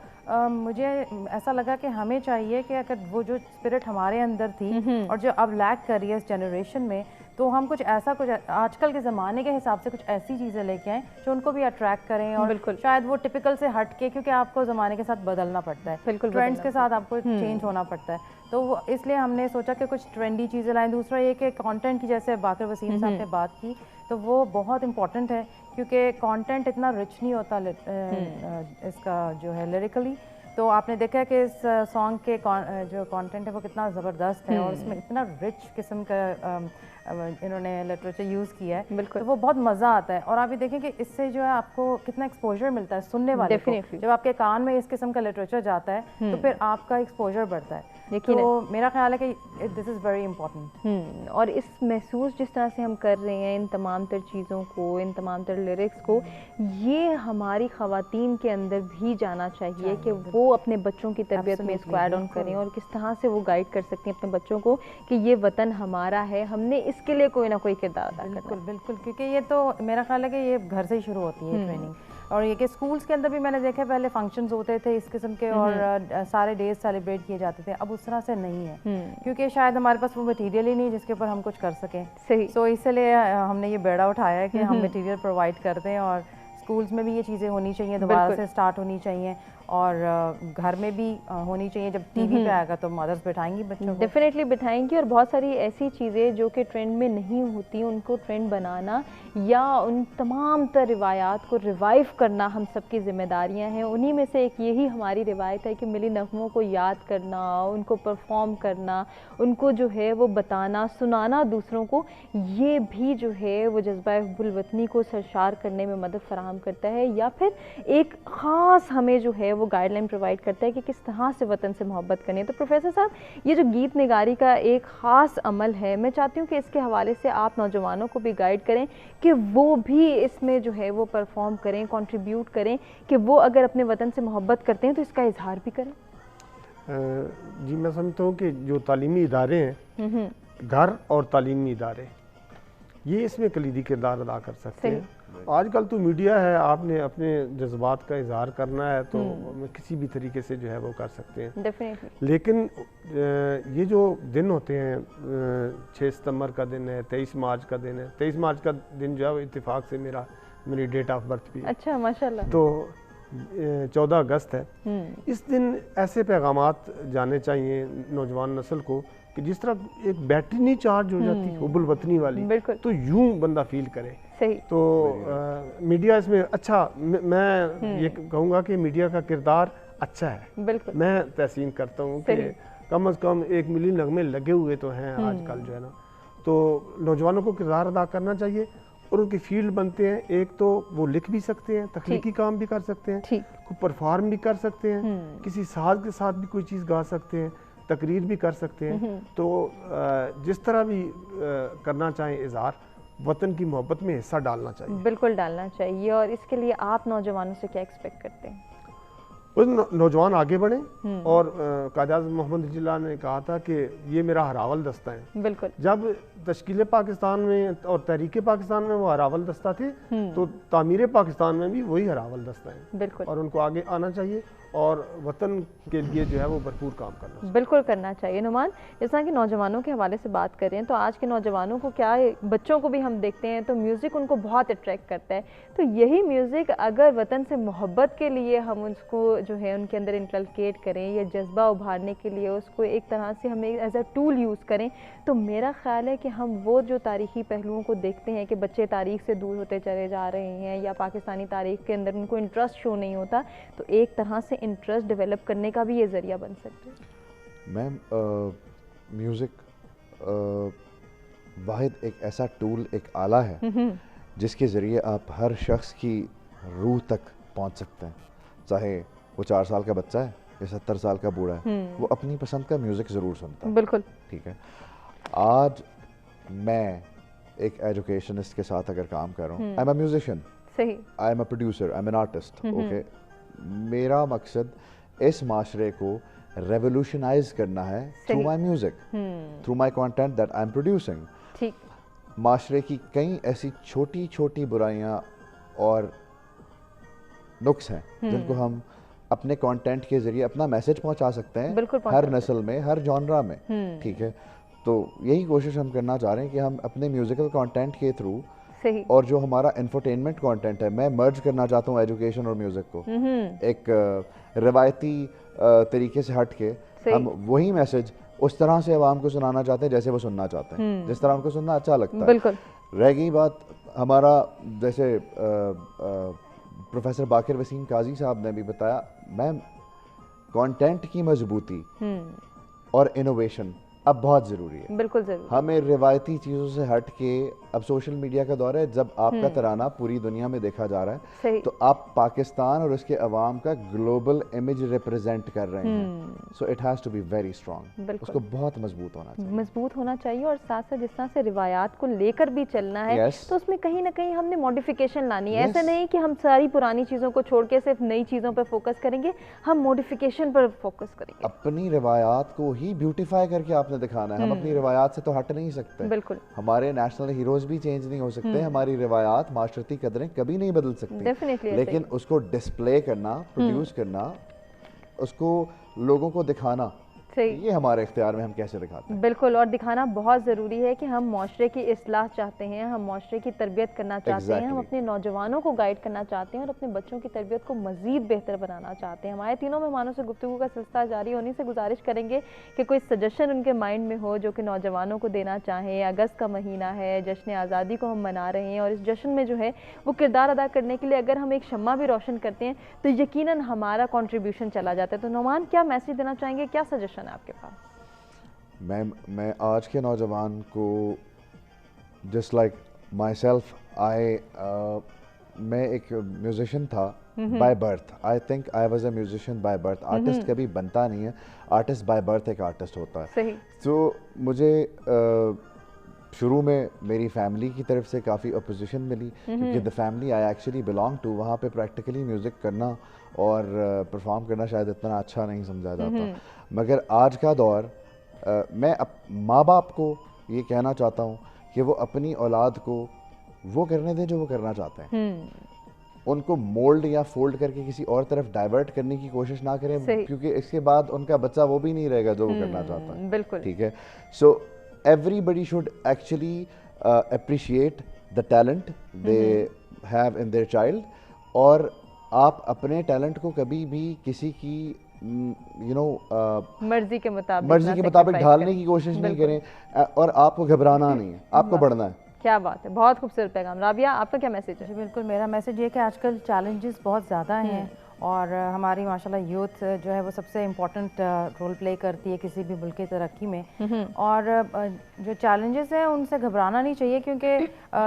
مجھے ایسا لگا کہ ہمیں چاہیے کہ اگر وہ جو اسپرٹ ہمارے اندر تھی اور جو اب لیک کر رہی ہے اس جنریشن میں, تو ہم کچھ ایسا آج کل کے زمانے کے حساب سے کچھ ایسی چیزیں لے کے آئیں جو ان کو بھی اٹریکٹ کریں, اور شاید وہ ٹپیکل سے ہٹ کے, کیونکہ آپ کو زمانے کے ساتھ بدلنا پڑتا ہے, ٹرینڈس کے ساتھ آپ کو چینج ہونا پڑتا ہے. تو اس لیے ہم نے سوچا کہ کچھ ٹرینڈی چیزیں لائیں. دوسرا یہ کہ کانٹینٹ کی, جیسے باقر وسیم صاحب نے بات کی, تو وہ بہت امپورٹنٹ ہے, کیونکہ کانٹینٹ اتنا رچ نہیں ہوتا اس کا جو ہے لیریکلی. تو آپ نے دیکھا کہ اس سانگ کے جو کانٹینٹ ہے وہ کتنا زبردست ہے, اور اس میں اتنا رچ قسم کا انہوں نے لٹریچر یوز کیا ہے. تو وہ بہت مزہ آتا ہے. اور آپ یہ دیکھیں کہ اس سے جو ہے آپ کو کتنا ایکسپوجر ملتا ہے سننے والے کو. جب آپ کے کان میں اس قسم کا لٹریچر جاتا ہے تو پھر آپ کا ایکسپوجر بڑھتا ہے. تو میرا خیال ہے کہ دس از ویری امپورٹنٹ. اور اس محسوس جس طرح سے ہم کر رہے ہیں ان تمام تر چیزوں کو, ان تمام تر لیرکس کو, یہ ہماری خواتین کے اندر بھی جانا چاہیے کہ وہ اپنے بچوں کی تربیت میں اس کو ایڈ آن کریں, اور کس طرح سے وہ گائیڈ کر سکتے ہیں اپنے بچوں کو کہ یہ وطن ہمارا ہے, ہم نے اس کے لیے کوئی نہ کوئی کردار ادا کرنا. بالکل بالکل, کیونکہ یہ تو میرا خیال ہے کہ یہ گھر سے ہی شروع ہوتی ہے ٹریننگ. اور یہ کہ اسکولس کے اندر بھی میں نے دیکھا پہلے فنکشنز ہوتے تھے اس قسم کے, اور سارے ڈیز سیلیبریٹ کیے جاتے تھے. اب اس طرح سے نہیں ہے, کیونکہ شاید ہمارے پاس وہ مٹیریل ہی نہیں جس کے اوپر ہم کچھ کر سکیں. صحیح. سو اس لیے ہم نے یہ بیڑا اٹھایا ہے کہ ہم مٹیریل پرووائڈ کرتے ہیں, اور اسکولس میں بھی یہ چیزیں ہونی چاہیے, دوبارہ سے اسٹارٹ ہونی چاہیے. اور گھر میں بھی ہونی چاہیے. جب ٹی وی پہ آئے گا تو مدرس بٹھائیں گی بچوں کو, ڈیفینیٹلی بٹھائیں گی. اور بہت ساری ایسی چیزیں جو کہ ٹرینڈ میں نہیں ہوتی ان کو ٹرینڈ بنانا یا ان تمام تر روایات کو ریوائیو کرنا ہم سب کی ذمہ داریاں ہیں. انہی میں سے ایک یہی ہماری روایت ہے کہ ملی نغموں کو یاد کرنا, ان کو پرفارم کرنا, ان کو جو ہے وہ بتانا سنانا دوسروں کو. یہ بھی جو ہے وہ جذبہ حب الوطنی کو سرشار کرنے میں مدد فراہم کرتا ہے, یا پھر ایک خاص ہمیں جو ہے وہ گائیڈ لائن پرووائڈ کرتا ہے کہ کس طرح سے وطن سے محبت کرنی ہے. تو پروفیسر صاحب یہ جو گیت نگاری کا ایک خاص عمل ہے, میں چاہتی ہوں کہ اس کے حوالے سے آپ نوجوانوں کو بھی گائیڈ کریں کہ وہ بھی اس میں جو ہے وہ پرفارم کریں, کنٹریبیوٹ کریں, کہ وہ اگر اپنے وطن سے محبت کرتے ہیں تو اس کا اظہار بھی کریں. جی میں سمجھتا ہوں کہ جو تعلیمی ادارے ہیں, گھر اور تعلیمی ادارے, یہ اس میں کلیدی کردار ادا کر سکتے ہیں. آج کل تو میڈیا ہے, آپ نے اپنے جذبات کا اظہار کرنا ہے تو کسی بھی طریقے سے جو ہے وہ کر سکتے ہیں. لیکن یہ جو دن ہوتے ہیں, 6 ستمبر کا دن ہے, 23 مارچ کا دن ہے. 23 مارچ کا دن جو ہے وہ اتفاق سے میری ڈیٹ آف برتھ بھی ہے. اچھا ماشاءاللہ. تو 14 اگست ہے. اس دن ایسے پیغامات جانے چاہیے نوجوان نسل کو کہ جس طرح ایک بیٹری نہیں چارج ہو جاتی حب الوطنی والی, تو یوں بندہ فیل کرے. تو میڈیا اس میں اچھا, میں یہ کہوں گا کہ میڈیا کا کردار اچھا ہے. میں تحسین کرتا ہوں کہ کم از کم 1 ملین نغمے لگے ہوئے تو ہیں آج کل جو ہے نا. تو نوجوانوں کو کردار ادا کرنا چاہیے اور ان کی فیلڈ بنتے ہیں. ایک تو وہ لکھ بھی سکتے ہیں, تخلیقی کام بھی کر سکتے ہیں, پرفارم بھی کر سکتے ہیں, کسی ساز کے ساتھ بھی کوئی چیز گا سکتے ہیں, تقریر بھی کر سکتے ہیں. تو جس طرح بھی کرنا چاہیں اظہار, وطن کی محبت میں حصہ ڈالنا چاہیے. بالکل ڈالنا چاہیے. اور اس کے لیے آپ نوجوانوں سے کیا ایکسپیکٹ کرتے ہیں؟ نوجوان آگے بڑھیں. اور قائد اعظم محمد رضی اللہ نے کہا تھا کہ یہ میرا ہراول دستہ ہے. بالکل. جب تشکیل پاکستان میں اور تحریک پاکستان میں وہ ہراول دستہ تھے, تو تعمیر پاکستان میں بھی وہی ہراول دستہ ہیں. بالکل. اور ان کو آگے آنا چاہیے اور وطن کے لیے جو ہے وہ بھرپور کام کرنا چاہیے. بالکل کرنا چاہیے. نعمان, جس طرح کہ نوجوانوں کے حوالے سے بات کر رہے ہیں, تو آج کے نوجوانوں کو کیا, بچوں کو بھی ہم دیکھتے ہیں تو میوزک ان کو بہت اٹریکٹ کرتا ہے. تو یہی میوزک اگر وطن سے محبت کے لیے ہم اس کو جو ہے ان کے اندر انکلکیٹ کریں, یا جذبہ ابھارنے کے لیے اس کو ایک طرح سے ہمیں ایز اے ٹول یوز کریں, تو میرا خیال ہے کہ ہم وہ جو تاریخی پہلوؤں کو دیکھتے ہیں کہ بچے تاریخ سے دور ہوتے چلے جا رہے ہیں, یا پاکستانی تاریخ کے اندر ان کو انٹرسٹ شو نہیں ہوتا, تو ایک طرح سے انٹرسٹ ڈیولپ کرنے کا بھی یہ ذریعہ بن سکتے ہیں. میم, میوزک واحد ایک ایسا ٹول, ایک آلہ ہے جس کے ذریعے آپ ہر شخص کی روح تک پہنچ سکتے ہیں. چاہے وہ 4 سال کا بچہ ہے یا 70 سال کا بوڑھا ہے, وہ اپنی پسند کا میوزک ضرور سنتا ہے. بالکل ٹھیک ہے. آج میں ایک ایجوکیشنسٹ کے ساتھ اگر کام کر رہا ہوں, I am a musician, I am a producer, I am an artist. Okay, میرا مقصد اس معاشرے کو ریولوشنائز کرنا ہے through my music, through my content that I am producing. معاشرے کی کئی ایسی چھوٹی چھوٹی برائیاں اور نقص ہیں جن کو ہم اپنے کانٹینٹ کے ذریعے اپنا میسج پہنچا سکتے ہیں ہر نسل میں, ہر جانرا میں. ٹھیک ہے. تو یہی کوشش ہم کرنا چاہ رہے ہیں کہ ہم اپنے میوزیکل کانٹینٹ کے تھرو, اور جو ہمارا انفرٹینمنٹ کانٹینٹ ہے, میں مرج کرنا چاہتا ہوں ایجوکیشن اور میوزک کو. ایک روایتی طریقے سے ہٹ کے ہم وہی میسج اس طرح سے عوام کو سنانا چاہتے ہیں جیسے وہ سننا چاہتے ہیں, جس طرح ان کو سننا اچھا لگتا ہے. رہ گئی بات ہمارا, جیسے پروفیسر باقر وسیم قاضی صاحب نے بھی بتایا, میم کانٹینٹ کی مضبوطی اور انوویشن اب بہت ضروری ہے. بالکل ضروری. ہمیں روایتی چیزوں سے ہٹ کے, اب سوشل میڈیا کا دور ہے, جب آپ کا ترانہ پوری دنیا میں دیکھا جا رہا ہے, تو آپ پاکستان اور اس کے عوام کا گلوبل امیج ریپرزینٹ کر رہے ہیں. So it has to be very strong. اس کو بہت مضبوط ہونا چاہیے. مضبوط ہونا چاہیے. اور ساتھ ساتھ جس طرح سے روایات کو لے کر بھی چلنا ہے, تو اس میں کہیں نہ کہیں ہم نے ماڈیفیکیشن لانی ہے. ایسا نہیں کہ ہم ساری پرانی چیزوں کو چھوڑ کے صرف نئی چیزوں پر فوکس کریں گے, ہم ماڈیفیکیشن پر فوکس کریں گے. اپنی روایات کو ہی بیوٹیفائی کر کے آپ نے دکھانا ہے. ہم اپنی روایات سے تو ہٹ نہیں سکتے. بالکل. ہمارے نیشنل ہیروز بھی چینج نہیں ہو سکتے, ہماری روایات, معاشرتی قدریں کبھی نہیں بدل سکتی, لیکن اس کو ڈسپلے کرنا, پروڈیوس کرنا, اس کو لوگوں کو دکھانا, یہ ہمارے اختیار میں ہم کیسے دکھاتے ہیں. بالکل, اور دکھانا بہت ضروری ہے کہ ہم معاشرے کی اصلاح چاہتے ہیں, ہم معاشرے کی تربیت کرنا چاہتے ہیں, ہم اپنے نوجوانوں کو گائیڈ کرنا چاہتے ہیں اور اپنے بچوں کی تربیت کو مزید بہتر بنانا چاہتے ہیں. ہمارے تینوں مہمانوں سے گفتگو کا سلسلہ جاری, انہیں سے گزارش کریں گے کہ کوئی سجیشن ان کے مائنڈ میں ہو جو کہ نوجوانوں کو دینا چاہیں. اگست کا مہینہ ہے, جشن آزادی کو ہم منا رہے ہیں, اور اس جشن میں جو ہے وہ کردار ادا کرنے کے لیے اگر ہم ایک شمع بھی روشن کرتے ہیں تو یقیناً ہمارا کنٹریبیوشن چلا جاتا ہے. تو نعمان, کیا میسیج دینا چاہیں گے, کیا سجیشن ہے آپ کے پاس؟ میں آج کے نوجوان کو جسٹ لائک مائی سیلف, میں ایک میوزیشین تھا by birth. I think I was a musician by birth. Artist کبھی بنتا نہیں ہے, آرٹسٹ بائی برتھ ایک آرٹسٹ ہوتا ہے. تو مجھے شروع میں میری فیملی کی طرف سے کافی اپوزیشن ملی, کیونکہ the family I actually belong to, وہاں پہ پریکٹیکلی میوزک کرنا اور پرفارم کرنا شاید اتنا اچھا نہیں سمجھا جاتا. مگر آج کا دور, میں ماں باپ کو یہ کہنا چاہتا ہوں کہ وہ اپنی اولاد کو وہ کرنے دیں جو وہ کرنا چاہتے ہیں. ان کو مولڈ یا فولڈ کر کے کسی اور طرف ڈائیورٹ کرنے کی کوشش نہ کریں, کیونکہ اس کے بعد ان کا بچہ وہ بھی نہیں رہے گا جو وہ کرنا چاہتا ہے. بالکل ٹھیک ہے. سو everybody should actually appreciate the talent they have in their child, اور آپ اپنے ٹیلنٹ کو کبھی بھی کسی کی مرضی کے مطابق ڈھالنے کی کوشش نہیں کریں, اور آپ کو گھبرانا نہیں ہے, آپ کو بڑھنا ہے. کیا بات ہے, بہت خوبصورت پیغام. رابعہ, آپ کا کیا میسیج ہے؟ جی بالکل, میرا میسیج یہ کہ آج کل چیلنجز بہت زیادہ ہیں, اور ہماری ماشاءاللہ یوتھ جو ہے وہ سب سے امپورٹنٹ رول پلے کرتی ہے کسی بھی ملک کی ترقی میں. اور جو چیلنجز ہیں ان سے گھبرانا نہیں چاہیے, کیونکہ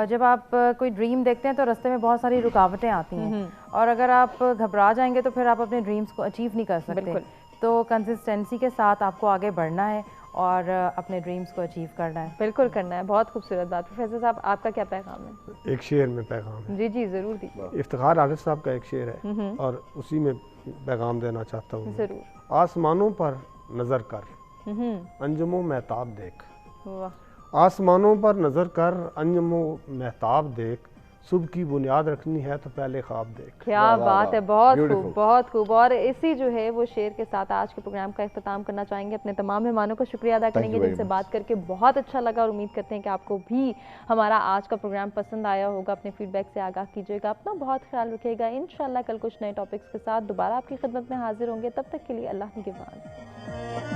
جب آپ کوئی ڈریم دیکھتے ہیں تو راستے میں بہت ساری رکاوٹیں آتی ہیں, اور اگر آپ گھبرا جائیں گے تو پھر آپ اپنے ڈریمز کو اچیو نہیں کر سکتے. تو کنسسٹنسی کے ساتھ آپ کو آگے بڑھنا ہے اور اپنے ڈریمز کو اچیو کرنا ہے. بالکل کرنا ہے. بہت خوبصورت بات. پروفیسر صاحب, آپ کا کیا پیغام ہے؟ ایک شعر میں پیغام ہے. جی جی ضرور دیجیے. افتخار عارف صاحب کا ایک شعر ہے, اور اسی میں پیغام دینا چاہتا ہوں. ضرور. آسمانوں پر نظر کر, انجم و مہتاب دیکھ. آسمانوں پر نظر کر, انجم و مہتاب دیکھ, صبح کی بنیاد رکھنی ہے تو پہلے خواب دیکھ. کیا بات ہے, بہت خوب بہت خوب. اور اسی جو ہے وہ شعر کے ساتھ آج کے پروگرام کا اختتام کرنا چاہیں گے. اپنے تمام مہمانوں کا شکریہ ادا کریں گے جن سے بات کر کے بہت اچھا لگا, اور امید کرتے ہیں کہ آپ کو بھی ہمارا آج کا پروگرام پسند آیا ہوگا. اپنے فیڈ بیک سے آگاہ کیجیے گا, اپنا بہت خیال رکھیے گا. انشاءاللہ کل کچھ نئے ٹاپکس کے ساتھ دوبارہ آپ کی خدمت میں حاضر ہوں گے. تب تک کے لیے اللہ نگہبان.